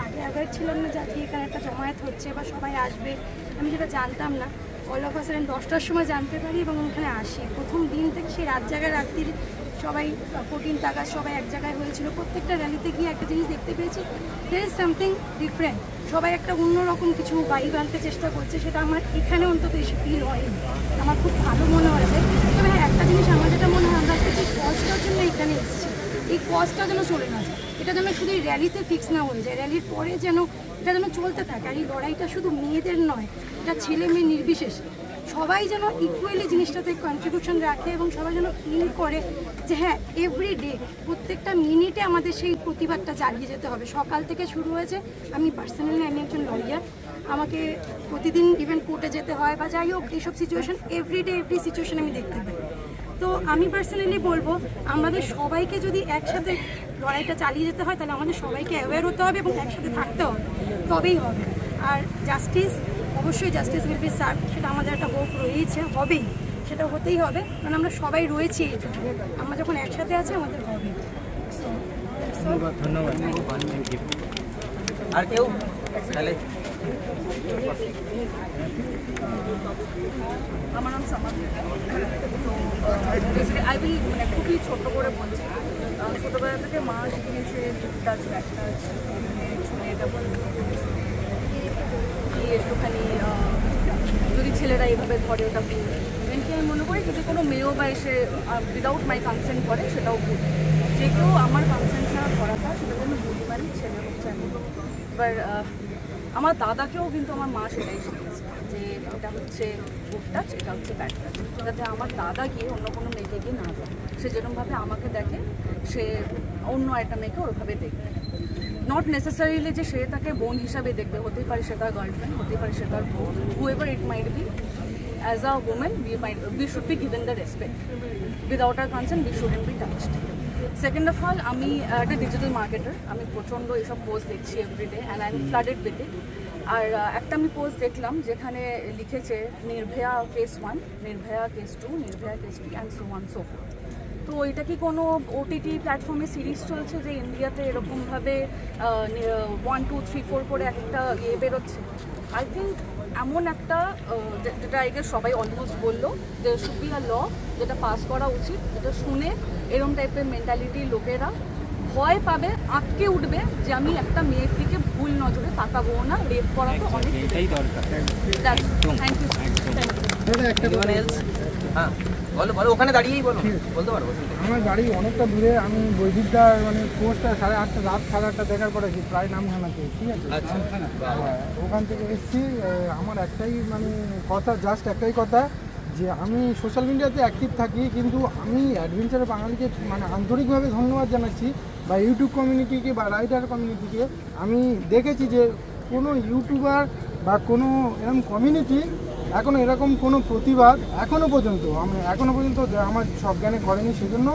আগে অ্যাওয়ার ছিলাম না যে এখানে একটা জমায়েত হচ্ছে বা সবাই আসবে, আমি যেটা জানতাম না। অল অফ আ সাডেন 10টার সময় জানতে পারি এবং ওখানে আসি। প্রথম দিন থেকে সেই রাত জায়গায় রাত্রির সবাই 14 টাকা সবাই এক জায়গায় হয়েছিল। প্রত্যেকটা র্যালিতে গিয়ে একটা জিনিস দেখতে পেয়েছি, দেয়ার ইজ সামথিং ডিফারেন্ট। সবাই একটা অন্যরকম কিছু বাইক আনতে চেষ্টা করছে, সেটা আমার এখানে অন্তত এসে ফিল হয়নি। আমার খুব ভালো মনে হয়েছে। তবে হ্যাঁ, একটা জিনিস আমার যেটা মনে হয়, আমরা একটা যে কজটার জন্য এখানে এসেছি, এই কজটা যেন চলে না যায়। এটা যেন শুধু এই র্যালিতে ফিক্স না হয়ে যায়, র্যালির পরে যেন এটা যেন চলতে থাকে। আর এই লড়াইটা শুধু মেয়েদের নয়, এটা ছেলে মেয়ে নির্বিশেষে সবাই যেন ইকুয়ালি জিনিসটাতে কন্ট্রিবিউশন রাখে এবং সবাই যেন ফিল করে যে হ্যাঁ, এভরিডে প্রত্যেকটা মিনিটে আমাদের সেই প্রতিবাদটা চালিয়ে যেতে হবে। সকাল থেকে শুরু হয়েছে। আমি পার্সোনালি আমি একজন লয়ার, আমাকে প্রতিদিন ইভেন কোর্টে যেতে হয় বা যাই হোক, এইসব সিচুয়েশন এভরিডে এভরি সিচুয়েশন আমি দেখতে পাই। তো আমি পার্সোনালি বলবো, আমাদের সবাইকে যদি একসাথে লড়াইটা চালিয়ে যেতে হয়, তাহলে আমাদের সবাইকে অ্যাওয়্যার হতে হবে এবং একসাথে থাকতে হবে, তবেই হবে। আর জাস্টিস, অবশ্যই জাস্টিস উইল বি সার্ভ, সেটা আমাদের একটা হোপ রয়েছে, হবেই, সেটা হতেই হবে। কারণ আমরা সবাই রয়েছি এই জন্য, আমরা যখন একসাথে আছি আমাদের হবে। ধন্যবাদ। আর কেউ? তাহলে আমার নাম সমাধি। তো বেসিক্যালি আই উইল খুবই ছোট্ট করে বলছি। ছোটোবেলা থেকে মা শিখিয়েছে টাচ ব্যাক টাচ, ছুঁয়ে এটা একটুখানি যদি ছেলেরা এইভাবে ধরে ওটা ভুল। ইভেনকি আমি মনে করি যদি কোনো মেয়েও বা এসে উইদাউট মাই কনসেন্ট করে সেটাও ভুল। যে কেউ আমার কনসেন্ট ছাড়া করাটা সেটা যেন বুঝি পারি, ছেলে হোক চাই। এবার আমার দাদাকেও কিন্তু আমার মা সেটাই শিখিয়েছে যে এটা হচ্ছে গুড টাচ, এটা হচ্ছে ব্যাড টাচ, যাতে আমার দাদা গিয়ে অন্য কোনো মেয়েকে গিয়ে না যায়। সে যেরকমভাবে আমাকে দেখে সে অন্য একটা মেয়েকে ওরভাবে দেখবে। নট নেসেসারিলি যে সে তাকে বোন হিসাবে দেখবে, হতেই পারে সে তার গার্লফ্রেন্ড, হতেই পারে সে তার বোন, whoever it might be. As a women we should be given the respect. Without our consent we shouldn't be touched. Second of all, আমি একটা ডিজিটাল মার্কেটার, আমি প্রচণ্ড এইসব পোস্ট দেখছি everyday and I am flooded with it. আর একটা আমি post দেখলাম যেখানে লিখেছে Nirbhaya case 1, Nirbhaya case 2, Nirbhaya case 3 and so on so forth. তো এটা কি কোনো ওটিটি প্ল্যাটফর্মে সিরিজ চলছে যে ইন্ডিয়াতে এরকমভাবে 1, 2, 3, 4 করে একটা বেরোচ্ছে? আই থিঙ্ক এমন একটা যেটা আগে সবাই অলমোস্ট বললো যে শুড বি আ ল, যেটা পাস করা উচিত, যেটা শুনে এরকম টাইপের মেন্টালিটির লোকেরা ভয় পাবে, আটকে উঠবে যে আমি একটা মেয়ের দিকে ভুল নজরে তাকাবো না, রেপ করা তো অনেক এটাই দরকার। Thank you. হ্যাঁ বলো বলো, ওখানে দাঁড়িয়েই বলো, বলতে পারবো। আমার বাড়ি অনেকটা দূরে, আমি বৈদিকদা মানে পোস্টটা 8:30 রাত 8:30 দেখার পরে প্রায় নামখানাতে, ঠিক আছে? ওখান থেকে এসেছি। আমার একটাই মানে কথা, জাস্ট একটাই কথা, যে আমি সোশ্যাল মিডিয়াতে অ্যাক্টিভ থাকি, কিন্তু আমি অ্যাডভেঞ্চার বাঙালিকে মানে আন্তরিকভাবে ধন্যবাদ জানাচ্ছি, বা ইউটিউব কমিউনিটিকে বা রাইডার কমিউনিটিকে। আমি দেখেছি যে কোনো ইউটিউবার বা কোনো এরকম কমিউনিটি এখনও এরকম কোনো প্রতিবাদ এখনও পর্যন্ত আমার সব জ্ঞানে করেনি। সেজন্য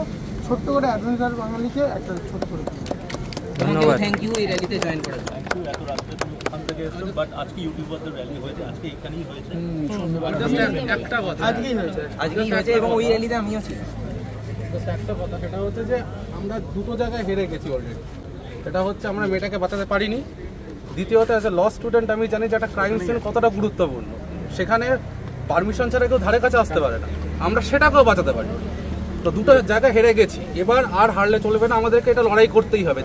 ছোট্ট করে অ্যাডভেঞ্চার বাঙালিকে একটা ছোট করে ধন্যবাদ। থ্যাংক ইউ এই র্যালিতে জয়েন করার জন্য। থ্যাংক ইউ, এত রাত্রে তুমি ওখান থেকে এসেছো, বাট আজকে ইউটিউবারদের র্যালি হয়েছে, আজকে এখানেই হয়েছে। একটা কথা, আজকেই হয়েছে এবং ওই র্যালিতে আমিও ছিলাম। একটা কথা, সেটা হচ্ছে যে আমরা দুটো জায়গায় হেরে গেছি অলরেডি। এটা হচ্ছে আমরা মেয়েটাকে বাঁচাতে পারিনি। দ্বিতীয়ত অ্যাজ এ ল স্টুডেন্ট আমি জানি যে একটা ক্রাইম সিন কতটা গুরুত্বপূর্ণ, সেখানে পারমিশন ছাড়া কেউ ধারে কাছে আসতে পারে না, আমরা সেটাকেও বাঁচাতে পারি। তো দুটো জায়গায় হেরে গেছি, এবার আর হারলে চলবে না, আমাদেরকে এটা লড়াই করতেই হবে।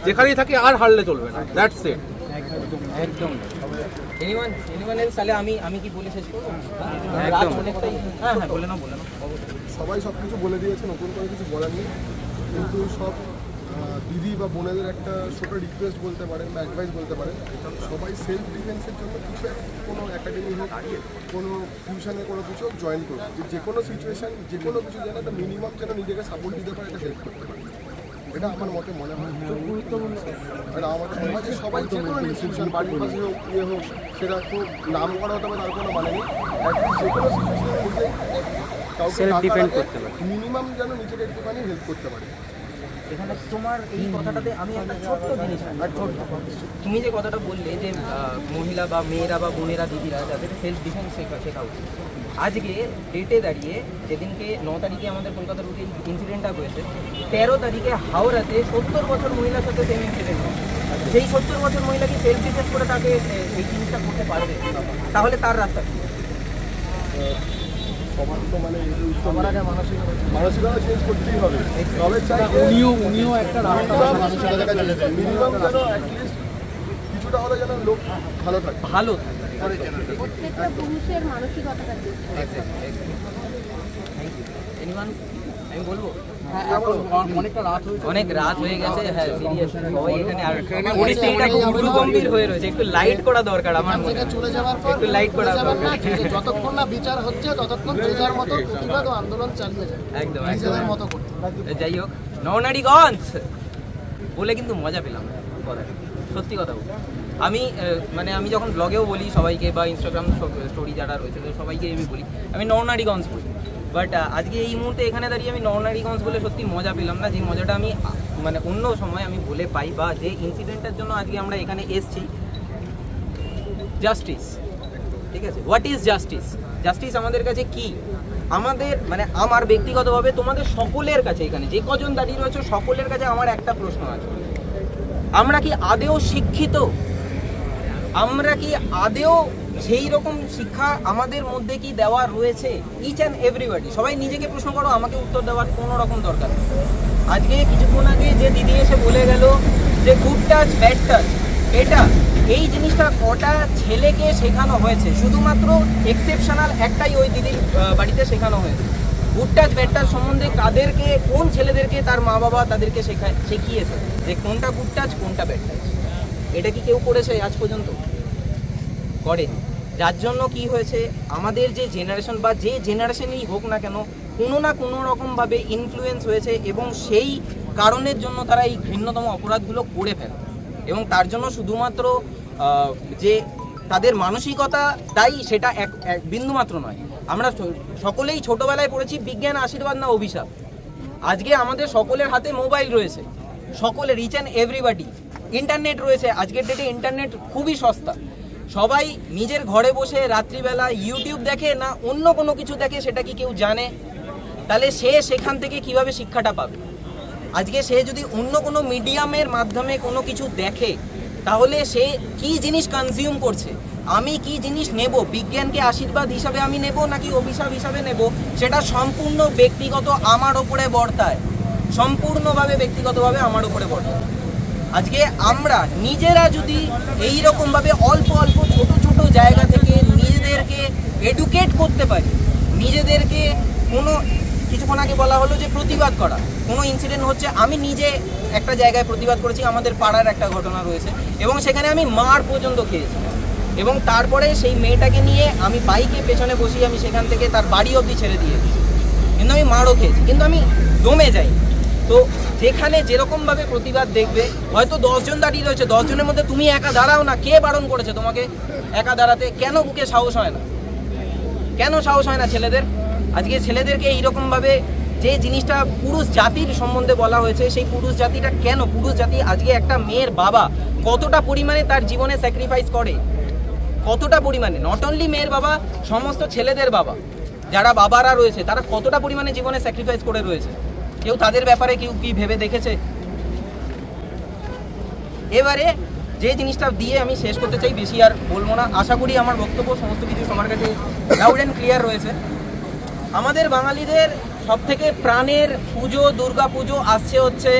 যেখানেই থাকি আর হারলে চলবে না। That's it. একদম। Anyone else? তাহলে আমি কি বলে শেষ করবো? রাত অনেকটাই। হ্যাঁ বলে নাও। সবাই সব কিছু বলে দিয়েছে, নতুন করে কিছু বলার নেই। কিন্তু সব দিদি বা বোনেদের একটা ছোটো রিকোয়েস্ট বলতে পারেন বা অ্যাডভাইস বলতে পারেন, সবাই সেলফ ডিফেন্সের জন্য কিছু কোনো একাডেমি হোক, কোনো টিউশনে কোনো কিছু জয়েন করুন। যে কোনো সিচুয়েশান, যে কোনো কিছু যেন একটা মিনিমাম যেন নিজেকে সাপোর্ট দিতে পারে, এটা হেল্প করতে পারে। এটা আমার মতে মনে হয় খুব গুরুত্বপূর্ণ। এটা আমাদের সমাজে সবাই যে কোনো ইনস্টিটিউশন, বাড়ির পাশে হোক, হোক, সেটা খুব নাম করা হতে হবে তার কোনো মানে নেই। অ্যাটলিস্ট যে কোনো সিচুয়েশনের মধ্যে কাউকে মিনিমাম যেন নিজেকে একটুখানি হেল্প করতে পারে। এখানে তোমার এই কথাটাতে আমি একটা ছোট্ট জিনিস, তুমি যে কথাটা বললে যে মহিলা বা মেয়েরা বা বোনেরা, দিদিরা, যাদের সেলফ ডিফেন্স শেখা উচিত। আজকে ডেটে দাঁড়িয়ে, যেদিনকে 9 তারিখে আমাদের কলকাতা রুটে ইনসিডেন্টটা হয়েছে, 13 তারিখে হাওড়াতে 70 বছর মহিলার সাথে সেম ইনসিডেন্ট হয়। সেই 70 বছর মহিলা কি সেলফ ডিফেন্স করে তাকে এই জিনিসটা করতে পারবে? তাহলে তার রাস্তা কি? সবার তো মানে সবার আগে মানসিকতা চেঞ্জ করতেই হবে। তবে উনিও একটা মিনিমাম যেন অ্যাটলিস্ট কিছুটা হলে যেন লোক ভালো থাকে। প্রত্যেকটা পুরুষের মানসিকতাটা আমি বলবো অনেক রাত হয়ে গেছে। হ্যাঁ, সবাই এখানে আর পরিস্থিতিটা খুব গম্ভীর হয়ে রয়েছে, একটু লাইট করা দরকার। আমার মনে হয় চলে যাওয়ার পর একটু লাইট করা দরকার। যতক্ষণ না বিচার হচ্ছে ততক্ষণ যে যার মতো প্রতিবাদ ও আন্দোলন চালিয়ে যায় একদম নিজেদের মতো করে। যাই হোক, নরনারীগঞ্জ বলে কিন্তু মজা পেলাম কথা, সত্যি কথা বলি। আমি যখন ব্লগেও বলি সবাইকে, বা ইনস্টাগ্রাম স্টোরি যারা রয়েছে সবাইকে আমি বলি আমি নরনারীগঞ্জ বলি। বাট আজকে এই মুহূর্তে এখানে দাঁড়িয়ে আমি নরনারীগঞ্জ বলে সত্যি মজা পেলাম না, যে মজাটা আমি মানে অন্য সময় আমি বলে পাই, বা যে ইনসিডেন্টের জন্য আজকে আমরা এখানে এসছি। জাস্টিস, ঠিক আছে? What is justice? জাস্টিস আমাদের কাছে কি? আমাদের মানে আমার ব্যক্তিগতভাবে তোমাদের সকলের কাছে, এখানে যে কজন দাঁড়িয়ে রয়েছে সকলের কাছে আমার একটা প্রশ্ন আছে, আমরা কি আদেও শিক্ষিত? আমরা কি আদেও সেই রকম শিক্ষা আমাদের মধ্যে কি দেওয়া রয়েছে? ইচ অ্যান্ড এভরিবডি, সবাই নিজেকে প্রশ্ন করো, আমাকে উত্তর দেওয়ার কোনো রকম দরকার নেই। আজকে কিছুক্ষণ আগে যে দিদি এসে বলে গেল যে গুড টাচ ব্যাড টাচ, এই জিনিসটা কটা ছেলেকে শেখানো হয়েছে? শুধুমাত্র এক্সেপশনাল একটাই ওই দিদির বাড়িতে শেখানো হয়েছে। গুড টাচ ব্যাড টাচ সম্বন্ধে কাদেরকে, কোন ছেলেদেরকে তার মা বাবা তাদেরকে শিখিয়েছে যে কোনটা গুড টাচ কোনটা ব্যাড টাচ? এটা কি কেউ করেছে আজ পর্যন্ত? করেনি। যার জন্য কি হয়েছে, আমাদের যে জেনারেশন বা যে জেনারেশনই হোক না কেন, কোনো না কোনো রকমভাবে ইনফ্লুয়েন্স হয়েছে, এবং সেই কারণের জন্য তারা এই ঘৃণ্যতম অপরাধগুলো করে ফেলে। এবং তার জন্য শুধুমাত্র যে তাদের মানসিকতা দায়ী সেটা এক বিন্দুমাত্র নয়। আমরা সকলেই ছোটবেলায় পড়েছি বিজ্ঞান আশীর্বাদ না অভিশাপ। আজকে আমাদের সকলের হাতে মোবাইল রয়েছে, সকলের, ইচ অ্যান্ড এভরিবডি। ইন্টারনেট রয়েছে, আজকের ডেটে ইন্টারনেট খুবই সস্তা। সবাই নিজের ঘরে বসে রাত্রিবেলা ইউটিউব দেখে না অন্য কোনো কিছু দেখে, সেটা কি কেউ জানে? তাহলে সে সেখান থেকে কিভাবে শিক্ষাটা পাবে? আজকে সে যদি অন্য কোনো মিডিয়ামের মাধ্যমে কোনো কিছু দেখে, তাহলে সে কি জিনিস কনজিউম করছে, আমি কি জিনিস নেব, বিজ্ঞানকে আশীর্বাদ হিসাবে আমি নেব নাকি অভিশাপ হিসাবে নেব, সেটা সম্পূর্ণ ব্যক্তিগত আমার ওপরে বর্তায়, সম্পূর্ণভাবে ব্যক্তিগতভাবে আমার ওপরে বর্তায়। আজকে আমরা নিজেরা যদি এই রকমভাবে অল্প অল্প ছোট ছোট জায়গা থেকে নিজেদেরকে এডুকেট করতে পারি, নিজেদেরকে কোনো কিছুক্ষণ আগে বলা হলো যে প্রতিবাদ করা, কোনো ইনসিডেন্ট হচ্ছে, আমি নিজে একটা জায়গায় প্রতিবাদ করেছি, আমাদের পাড়ার একটা ঘটনা রয়েছে এবং সেখানে আমি মার পর্যন্ত খেয়েছি এবং তারপরে সেই মেয়েটাকে নিয়ে আমি বাইকে পেছনে বসিয়ে আমি সেখান থেকে তার বাড়ি অবধি ছেড়ে দিয়েছি, কিন্তু আমি মারও খেয়েছি, কিন্তু আমি দমে যাই। তো যেখানে যেরকমভাবে প্রতিবাদ দেখবে, হয়তো 10 জন দাঁড়িয়ে রয়েছে, 10 জনের মধ্যে তুমি একা দাঁড়াও না, কে বারণ করেছে তোমাকে একা দাঁড়াতে? কেন বুকে সাহস হয় না? কেন সাহস হয় না ছেলেদের? আজকে ছেলেদেরকে এইরকমভাবে যে জিনিসটা পুরুষ জাতির সম্বন্ধে বলা হয়েছে, সেই পুরুষ জাতিটা কেন? পুরুষ জাতি আজকে একটা মেয়ের বাবা কতটা পরিমাণে তার জীবনে স্যাক্রিফাইস করে, কতটা পরিমাণে, নট অনলি মেয়ের বাবা, সমস্ত ছেলেদের বাবা যারা বাবারা রয়েছে তারা কতটা পরিমাণে জীবনে স্যাক্রিফাইস করে রয়েছে, কেউ তাদের ব্যাপারে কেউ কি ভেবে দেখেছে? এবারে যে জিনিসটা দিয়ে আমি শেষ করতে চাই, বেশি আর বলবো না, আশা করি আমার বক্তব্য সমস্ত কিছু সবার কাছে লাউড অ্যান্ড ক্লিয়ার রয়েছে। আমাদের বাঙালিদের সব থেকে প্রাণের পুজো দুর্গা পুজো আসছে হচ্ছে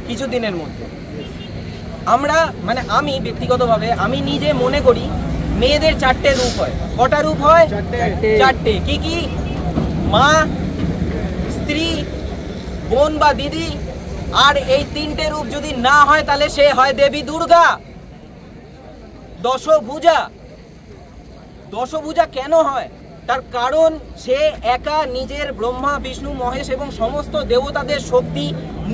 কিছুদিনের মধ্যে। আমরা মানে আমি ব্যক্তিগতভাবে আমি নিজে মনে করি মেয়েদের 4টে রূপ হয়। কটা রূপ হয়? 4টে। কি কি? মা, স্ত্রী, বোন বা দিদি, আর এই 3টে রূপ যদি না হয় তাহলে সে হয় দেবী দুর্গা। দশভুজা। দশভুজা কেন হয়? তার কারণ সে একা নিজের ব্রহ্মা, বিষ্ণু, মহেশ এবং সমস্ত দেবতাদের শক্তি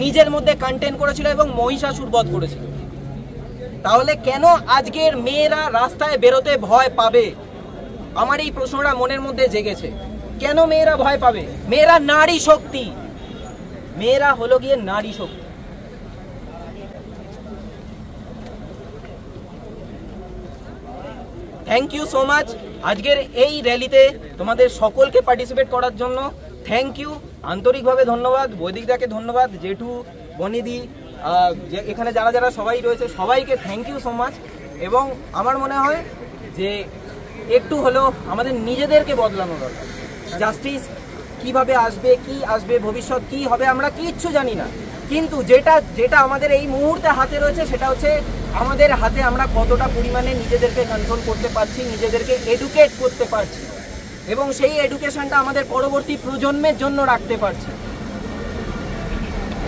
নিজের মধ্যে কন্টেইন করেছিল এবং মহিষাসুর বধ করেছিল। তাহলে কেন আজকের মেয়েরা রাস্তায় বেরোতে ভয় পাবে? আমার এই প্রশ্নটা মনের মধ্যে জেগেছে। কেন মেয়েরা ভয় পাবে? মেয়েরা নারী শক্তি, মেয়েরা হলো গিয়ে নারী শক্তি। থ্যাংক ইউ সো মাচ আজকের এই র্যালিতে তোমাদের সকলকে পার্টিসিপেট করার জন্য। থ্যাংক ইউ, আন্তরিকভাবে ধন্যবাদ। বৈদিকদাকে ধন্যবাদ, জেঠু, বনিদি, এখানে যারা যারা সবাই রয়েছে সবাইকে থ্যাংক ইউ সো মাচ। এবং আমার মনে হয় যে একটু হলেও আমাদের নিজেদেরকে বদলানো দরকার। জাস্টিস কিভাবে আসবে, কি আসবে, ভবিষ্যৎ কি হবে আমরা কিচ্ছু জানি না, কিন্তু যেটা আমাদের এই মুহূর্তে হাতে রয়েছে সেটা হচ্ছে আমাদের হাতে আমরা কতটা পরিমাণে নিজেদেরকে কন্ট্রোল করতে পারছি, নিজেদেরকে এডুকেট করতে পারছি এবং সেই এডুকেশনটা আমাদের পরবর্তী প্রজন্মের জন্য রাখতে পারছি।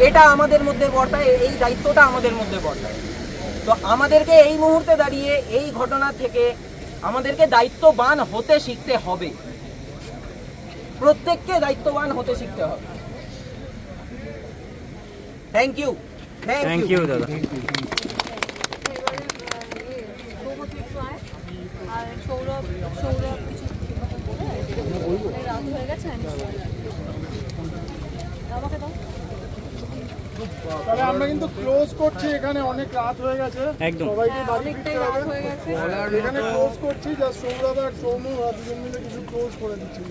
এটা আমাদের মধ্যে বর্তায়, এই দায়িত্বটা আমাদের মধ্যে বর্তায়। তো আমাদেরকে এই মুহূর্তে দাঁড়িয়ে এই ঘটনা থেকে আমাদেরকে দায়িত্ববান হতে শিখতে হবে, প্রত্যেককে দায়িত্ববান হতে শিখতে হবে। Thank you. থ্যাংক ইউ দাদা। আর সৌরভ কিছু রাত হয়ে গেছে, আমাকে দাও। তাহলে আমরা কিন্তু ক্লোজ করছি, এখানে অনেক রাত হয়ে গেছে, সবাইকে বাড়ি ফিরতে হবে। এখানে ক্লোজ করছি, জাস্ট সৌরভ আর সৌম্য দুজন মিলে কিছু ক্লোজ করে দিচ্ছি।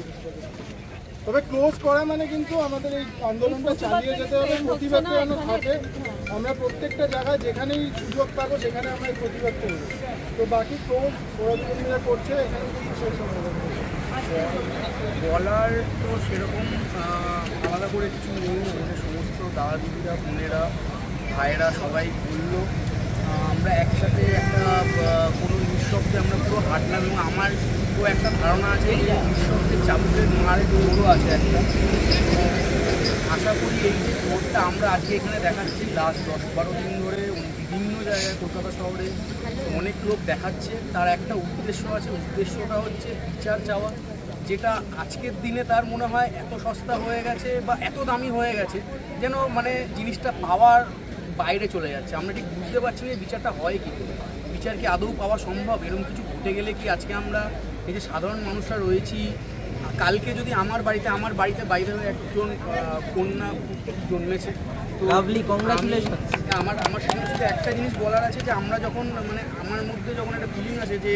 তবে ক্লোজ করা মানে কিন্তু আমাদের এই আন্দোলনটা চালিয়ে যেতে হবে, প্রতিবাদটা যেন থাকে। আমরা প্রত্যেকটা জায়গায় যেখানেই সুযোগ পাবো সেখানে আমরা প্রতিবাদ করবো। তো বাকি ক্লোজ ওরা দুজন মিলে করছে, এখানে কিন্তু শেষ হবে। বলার তো সেরকম আলাদা করে কিছু নেই, মানে সমস্ত দাদা দিদিরা, বোনেরা, ভাইয়েরা সবাই বললো। আমরা একসাথে একটা কোনো নিঃশব্দে আমরা পুরো হাঁটলাম এবং আমার তো একটা ধারণা আছে যে নিঃশব্দের চাপের মারে দৌড়ও আছে একটা। আশা করি এই যে দৌড়টা আমরা আজকে এখানে দেখাচ্ছি, লাস্ট 10-12 দিন ধরে বিভিন্ন জায়গায় কলকাতা শহরে অনেক লোক দেখাচ্ছে, তার একটা উদ্দেশ্য আছে। উদ্দেশ্যটা হচ্ছে বিচার চাওয়া, যেটা আজকের দিনে তার মনে হয় এত সস্তা হয়ে গেছে বা এত দামি হয়ে গেছে যেন মানে জিনিসটা পাওয়ার বাইরে চলে যাচ্ছে। আমরা ঠিক বুঝতে পারছি না বিচারটা হয় কি, বিচার কি আদৌ পাওয়া সম্ভব? এরকম কিছু ঘটে গেলে কি আজকে আমরা এই যে সাধারণ মানুষরা রয়েছি, কালকে যদি আমার বাড়িতে বাইরে একজন কন্যা জন্মেছে, তো লাভলি, কংগ্রাচুলেশন। আমার সঙ্গে শুধু একটা জিনিস বলার আছে যে আমরা যখন মানে আমার মধ্যে যখন একটা ফিলিং আছে যে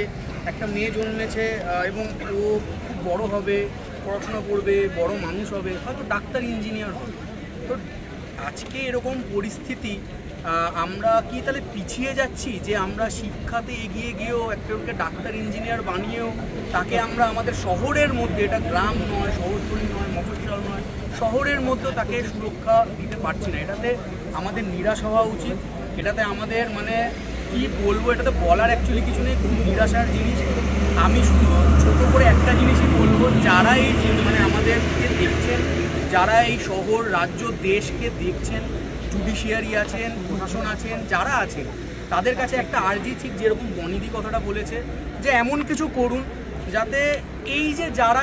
একটা মেয়ে জন্মেছে এবং ও খুব বড় হবে, পড়াশোনা করবে, বড় মানুষ হবে, হয়তো ডাক্তার, ইঞ্জিনিয়ার হবে। তো আজকে এরকম পরিস্থিতি, আমরা কি তাহলে পিছিয়ে যাচ্ছি যে আমরা শিক্ষাতে এগিয়ে গিয়েও একটা ডাক্তার, ইঞ্জিনিয়ার বানিয়েও তাকে আমরা আমাদের শহরের মধ্যে, এটা গ্রাম নয়, শহরতলি নয়, মফস্বল নয়, শহরের মধ্যেও তাকে সুরক্ষা দিতে পারছি না। এটাতে আমাদের নিরাশ হওয়া উচিত এটাতে আমাদের মানে কি বলবো, এটাতে বলার অ্যাকচুয়ালি কিছু নেই, খুব নিরাশার জিনিস। আমি শুধু ছোট করে একটা জিনিসই বলবো, যারা এই মানে আমাদেরকে দেখছেন, যারা এই শহর রাজ্য দেশকে দেখছেন, জুডিশিয়ারি আছেন, প্রশাসন আছেন, যারা আছেন, তাদের কাছে একটা আর্জি ঠিক যেরকম বনিদি কথাটা বলেছে, যে এমন কিছু করুন যাতে এই যে যারা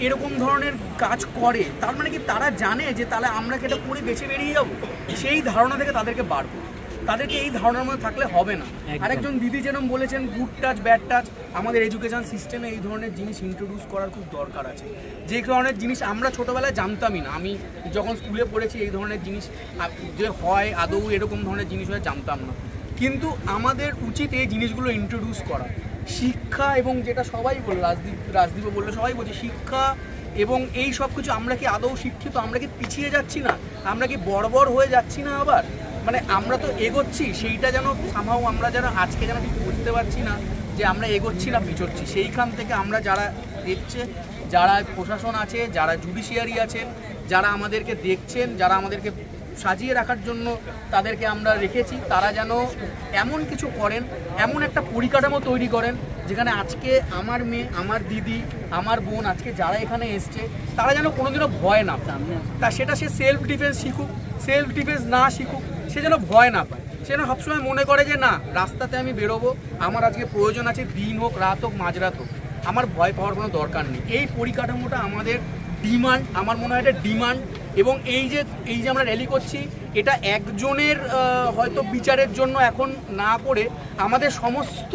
এরকম ধরনের কাজ করে, তার মানে কি তারা জানে যে তাহলে আমরা কি এটা করে বেঁচে বেরিয়ে যাবো, সেই ধারণা থেকে তাদেরকে বার করুন। তাদেরকে এই ধারণার মধ্যে থাকলে হবে না। আরেকজন দিদি যেরকম বলেছেন গুড টাচ ব্যাড টাচ, আমাদের এডুকেশন সিস্টেমে এই ধরনের জিনিস ইন্ট্রোডিউস করার খুব দরকার আছে। যে ধরনের জিনিস আমরা ছোটোবেলায় জানতামই না, আমি যখন স্কুলে পড়েছি এই ধরনের জিনিস যে হয় আদৌ এরকম ধরনের জিনিস হয় জানতাম না, কিন্তু আমাদের উচিত এই জিনিসগুলো ইন্ট্রোডিউস করা। শিক্ষা এবং যেটা সবাই বলল, রাজদীপও বললো, সবাই বলছে শিক্ষা এবং এই সব কিছু, আমরা কি আদৌ শিক্ষিত? আমরা কি পিছিয়ে যাচ্ছি না? আমরা কি বর্বর হয়ে যাচ্ছি না আবার? মানে আমরা তো এগোচ্ছি, সেইটা যেন সামহাও আমরা যেন আজকে যেন ঠিক বুঝতে পারছি না যে আমরা এগোচ্ছি না পিছোচ্ছি। সেইখান থেকে আমরা যারা দেখছে, যারা প্রশাসন আছে, যারা জুডিশিয়ারি আছেন, যারা আমাদেরকে দেখছেন, যারা আমাদেরকে সাজিয়ে রাখার জন্য তাদেরকে আমরা রেখেছি, তারা যেন এমন কিছু করেন, এমন একটা পরিকাঠামো তৈরি করেন যেখানে আজকে আমার মেয়ে, আমার দিদি, আমার বোন আজকে যারা এখানে এসছে, তারা যেন কোনোদিনও ভয় না পায়। তা সেটা সে সেলফ ডিফেন্স শিখুক, সেলফ ডিফেন্স না শিখুক, সে যেন ভয় না পায়। সে যেন সবসময় মনে করে যে না, রাস্তাতে আমি বেরোবো, আমার আজকে প্রয়োজন আছে, দিন হোক, রাত হোক, মাঝরাত হোক, আমার ভয় পাওয়ার কোনো দরকার নেই। এই পরিকাঠামোটা আমাদের ডিমান্ড, আমার মনে হয় এটা ডিমান্ড। এবং এই যে আমরা র্যালি করছি, এটা একজনের হয়তো বিচারের জন্য এখন না করে আমাদের সমস্ত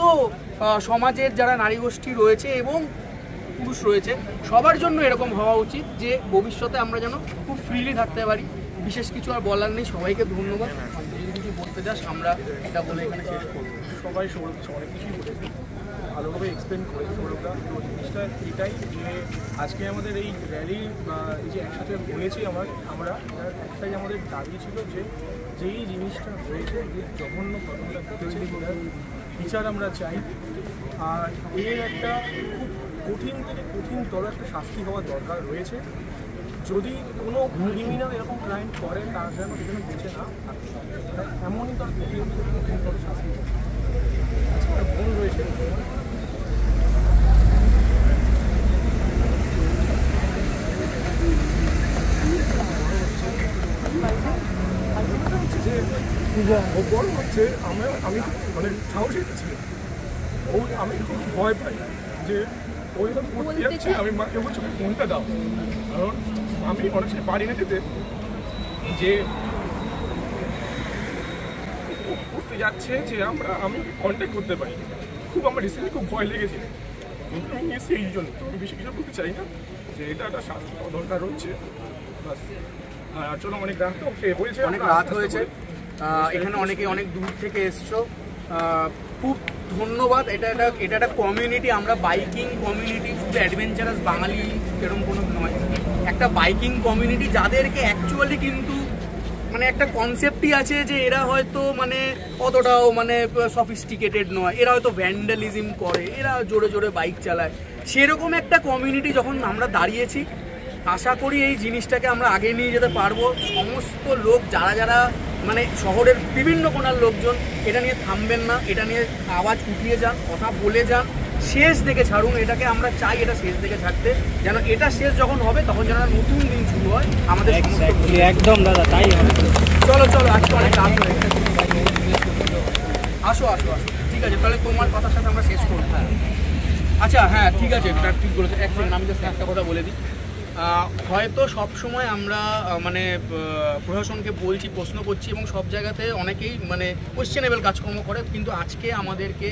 সমাজের যারা নারী গোষ্ঠী রয়েছে এবং পুরুষ রয়েছে, সবার জন্য এরকম হওয়া উচিত যে ভবিষ্যতে আমরা যেন খুব ফ্রিলি থাকতে পারি। বিশেষ কিছু আর বলার নেই, সবাইকে ধন্যবাদ। যদি কিছু বলতে চাস আমরা এটা বলে এখানে শেষ করবো। সবাই অনেক কিছুই বলেছে, ভালোভাবে এক্সপ্লেন করেছে সৌরভদা। তো জিনিসটা এটাই যে আজকে আমাদের এই র্যালি এই যে একসাথে হয়েছি আমরা একটাই আমাদের দাবি ছিল যে যেই জিনিসটা হয়েছে, যে জঘন্য ঘটনাটা ঘটেছে, সেটার বিচার আমরা চাই। আর এর একটা খুব কঠিন থেকে কঠিনতর একটা শাস্তি হওয়ার দরকার রয়েছে। যদি কোনো ক্রিমিনাল এরকম ক্রাইম করে, তার যেন সেখানে বেঁচে না থাকে, এমনই তার কঠিনতর শাস্তি। আজকে বোন রয়েছে, বড় হচ্ছে আমি মানে সাহসী ছিলাম, আমি খুব ভয় পাই যে ওই যখন পড়তে যাচ্ছে, আমি মাকে বলছি ফোনটা দাও, কারণ আমি অনেক সময় পারি না যেতে, যে পড়তে যাচ্ছে যে আমি কন্ট্যাক্ট করতে পারি। খুব আমার রিসেন্টলি খুব ভয় লেগেছিল, কিন্তু আমি এসে এই জন্য আমি বেশি কিছু বলতে চাই না, যে এটা একটা শাস্তি দরকার হচ্ছে। বাস, আর চলো অনেক রাত হয়েছে, অনেক রাত হয়েছে, এখানে অনেকে অনেক দূর থেকে এসছো, খুব ধন্যবাদ। এটা একটা কমিউনিটি, আমরা বাইকিং কমিউনিটি, শুধু অ্যাডভেঞ্চারাস বাঙালি এরকম কোনো নয়, একটা বাইকিং কমিউনিটি যাদেরকে অ্যাকচুয়ালি কিন্তু মানে একটা কনসেপ্টই আছে যে এরা হয়তো মানে অতটাও মানে সফিস্টিকেটেড নয়, এরা হয়তো ভ্যান্ডালিজম করে, এরা জোরে জোরে বাইক চালায়, সেরকম একটা কমিউনিটি যখন আমরা দাঁড়িয়েছি, আশা করি এই জিনিসটাকে আমরা আগে নিয়ে যেতে পারবো। সমস্ত লোক যারা মানে শহরের বিভিন্ন কোণার লোকজন এটা নিয়ে থামবেন না, এটা নিয়ে আওয়াজ উঠিয়ে যান, কথা বলে যান, শেষ দিকে ছাড়ুন। এটাকে আমরা চাই এটা শেষ দিকে ছাড়তে, যেন এটা শেষ যখন হবে তখন যেন নতুন দিন শুরু হয় আমাদের। একদম দাদা, তাই হবে। চলো আজকে অনেক রাত হয়ে গেছে, আসো, ঠিক আছে, তাহলে তোমার কথার সাথে আমরা শেষ করবো। আচ্ছা হ্যাঁ ঠিক আছে, ঠিক বলেছো। এক সেকেন্ড, আমি জাস্ট একটা কথা বলে দিই। হয়তো সব সময় আমরা মানে প্রশাসনকে বলছি, প্রশ্ন করছি, এবং সব জায়গাতে অনেকেই মানে কোয়েশ্চেনেবল কাজকর্ম করে, কিন্তু আজকে আমাদেরকে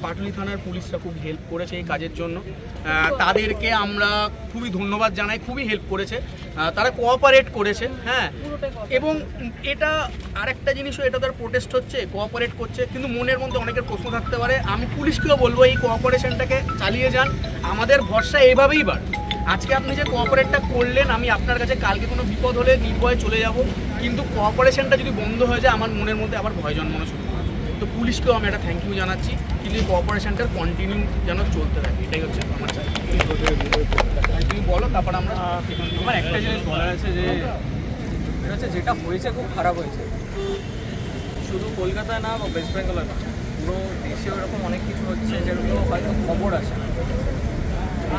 পাটুলি থানার পুলিশরা খুব হেল্প করেছে এই কাজের জন্য। তাদেরকে আমরা খুবই ধন্যবাদ জানাই, খুবই হেল্প করেছে, তারা কোঅপারেট করেছে। হ্যাঁ, এবং এটা আরেকটা জিনিসও, এটা তার প্রোটেস্ট হচ্ছে, কোঅপারেট করছে, কিন্তু মনের মধ্যে অনেকের প্রশ্ন থাকতে পারে। আমি পুলিশকেও বলবো এই কোঅপারেশনটাকে চালিয়ে যান, আমাদের ভরসা এইভাবেই বাড়ে। আজকে আপনি যে কোঅপারেটটা করলেন, আমি আপনার কাছে কালকে কোনো বিপদ হলে নির্ভয়ে চলে যাব, কিন্তু কোঅপারেশনটা যদি বন্ধ হয়ে যায় আমার মনের মধ্যে আবার ভয় জন্মানো শুরু করে। তো পুলিশকেও আমি একটা থ্যাংক ইউ জানাচ্ছি, কিন্তু এই কোঅপারেশনটার কন্টিনিউ যেন চলতে থাকে, এটাই হচ্ছে আমার চাই। তুমি বলো, তারপর আমরা। আমার একটা জিনিস বলার আছে, যে যেটা হয়েছে খুব খারাপ হয়েছে, শুধু কলকাতায় না বা ওয়েস্ট বেঙ্গলে না, পুরো দেশে ওরকম অনেক কিছু হচ্ছে যেগুলো হয়তো খবর আসে।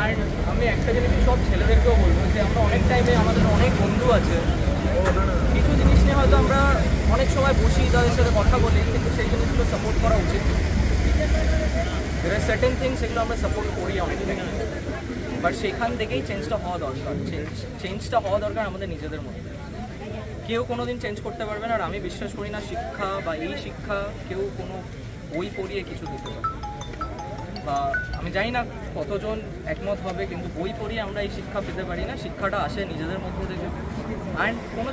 আর আমি একটা জিনিস সব ছেলেদেরকেও বলবো যে আমরা অনেক টাইমে আমাদের অনেক বন্ধু আছে, কিছু জিনিস নিয়ে হয়তো আমরা অনেক সময় বসি, তাদের সাথে কথা বলি, কিন্তু সেই জিনিসগুলো সাপোর্ট করা উচিত। there are certain things সেগুলো আমরা সাপোর্ট করি অনেক থেকে, বাট সেখান থেকেই চেঞ্জটা হওয়া দরকার। চেঞ্জটা হওয়া দরকার আমাদের নিজেদের মধ্যে। কেউ কোনো দিন চেঞ্জ করতে পারবে না। আর আমি বিশ্বাস করি না শিক্ষা বা এই শিক্ষা কেউ কোনো বই পড়িয়ে কিছু দিতে পারে, বা আমি জানি না কতজন একমত হবে, কিন্তু বই পড়িয়ে আমরা এই শিক্ষা পেতে পারি না। শিক্ষাটা আসে নিজেদের মধ্যে থেকে। অ্যান্ড কোনো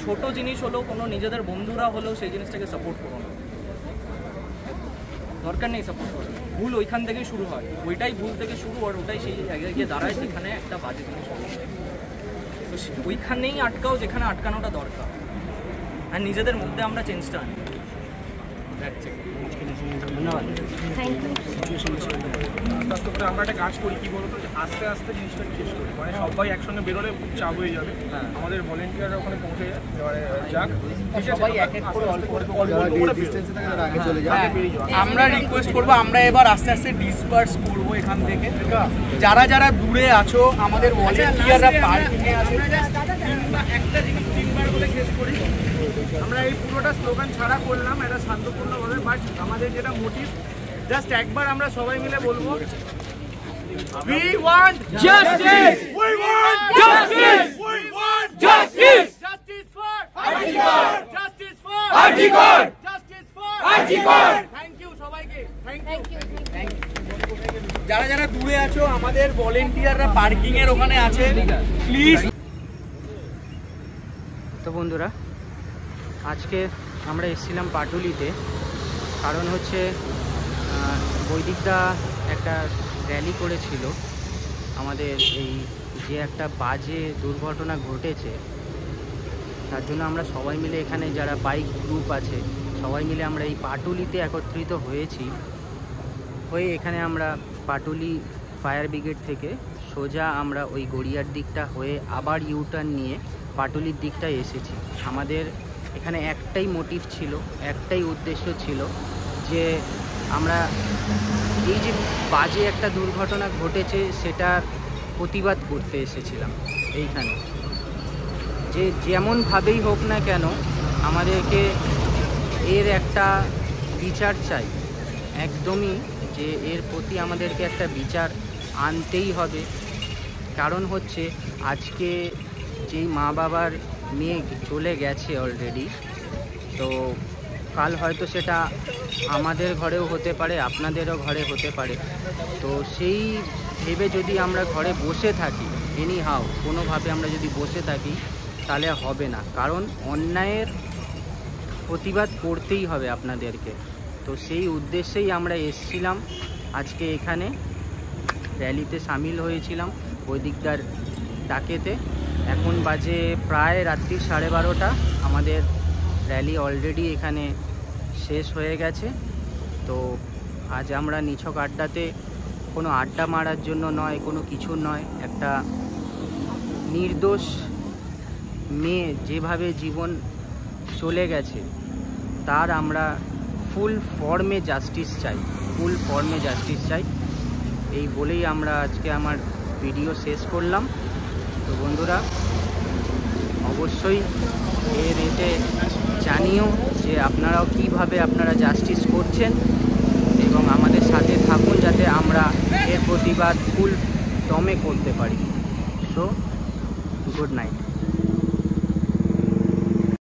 ছোটো জিনিস হলেও, কোনো নিজেদের বন্ধুরা হলেও সেই জিনিসটাকে সাপোর্ট করো না, দরকার নেই সাপোর্ট করো। ভুল ওইখান থেকেই শুরু হয়, ওইটাই ভুল থেকে শুরু, আর ওটাই সেই জায়গায় গিয়ে দাঁড়ায় যেখানে একটা বাজে জিনিস হয়। তো ওইখানেই আটকাও যেখানে আটকানোটা দরকার, আর নিজেদের মধ্যে আমরা চেঞ্জটা আনি। ধন্যবাদ। আস্তে আস্তে করে আমরা একটা কাজ করি, কি বলতো, আস্তে আস্তে জিনিসটা শেষ করি। মানে সবাই একসঙ্গে বেরোলে চাপ হয়ে যাবে। আমাদের ভলেন্টিয়াররা ওখানে পৌঁছে যাক, সবাই এক এক করে অল্প আমরা রিকোয়েস্ট করবো, আমরা এবার আস্তে আস্তে ডিসপার্স করবো এখান থেকে। যারা যারা দূরে আছো, আমাদের ভলেন্টিয়াররা পার্কিংয়ে আছে। একটা জিনিস তিনবার বলে শেষ করি, আমরা এই পুরোটা স্লোগান ছাড়া করলাম এটা শান্তপূর্ণভাবে, বাট আমাদের যেটা মোটিভ, জাস্ট একবার আমরা সবাই মিলে বলবো, we want justice, we want justice, we want justice, justice for Arjikar, justice for Arjikar, justice for Arjikar. Thank you সবাইকে, thank you. যারা যারা দূরে আছো, আমাদের ভলেন্টিয়াররা পার্কিং এর ওখানে আছে, প্লিজ। তো বন্ধুরা, আজকে আমরা এসেছিলাম পাটুলিতে, কারণ হচ্ছে বৈদিকদা একটা র্যালি করেছিল আমাদের এই যে একটা বাজে দুর্ঘটনা ঘটেছে, তার জন্য আমরা সবাই মিলে এখানে যারা বাইক গ্রুপ আছে সবাই মিলে আমরা এই পাটুলিতে একত্রিত হয়েছি। হয়ে এখানে আমরা পাটুলি ফায়ার ব্রিগেড থেকে সোজা আমরা ওই গড়িয়ার দিকটা হয়ে আবার ইউটার্ন নিয়ে পাটুলির দিকটায় এসেছি। আমাদের এখানে একটাই মোটিভ ছিল, একটাই উদ্দেশ্য ছিল যে আমরা এই যে বাজে একটা দুর্ঘটনা ঘটেছে সেটার প্রতিবাদ করতে এসেছিলাম এইখানে। যে যেমনভাবেই হোক না কেন আমাদেরকে এর একটা বিচার চাই, একদমই, যে এর প্রতি আমাদেরকে একটা বিচার আনতেই হবে। কারণ হচ্ছে আজকে যেই মা বাবার মেয়ে চলে গেছে অলরেডি, তো কাল হয়তো সেটা আমাদের ঘরেও হতে পারে, আপনাদেরও ঘরে হতে পারে। তো সেই ভেবে যদি আমরা ঘরে বসে থাকি, এনি হাও কোনোভাবে আমরা যদি বসে থাকি, তাহলে হবে না। কারণ অন্যায়ের প্রতিবাদ করতেই হবে আপনাদেরকে। তো সেই উদ্দেশ্যেই আমরা এসেছিলাম আজকে এখানে, র্যালিতে সামিল হয়েছিলাম বৈদিকদার ডাকেতে। এখন বাজে প্রায় রাত্রি 12:30। আমাদের র্যালি অলরেডি এখানে শেষ হয়ে গেছে। তো আজ আমরা নিছক আড্ডাতে, কোনো আড্ডা মারার জন্য নয়, কোনো কিছু নয়, একটা নির্দোষ মেয়ে যেভাবে জীবন চলে গেছে তার আমরা ফুল ফর্মে জাস্টিস চাই, ফুল ফর্মে জাস্টিস চাই। এই বলেই আমরা আজকে আমার ভিডিও শেষ করলাম। তো বন্ধুরা, অবশ্যই এর এতে জানিও যে আপনারাও কিভাবে আপনারা জাস্টিস করছেন, এবং আমাদের সাথে থাকুন যাতে আমরা এর প্রতিবাদ ফুল দমে করতে পারি। So good night.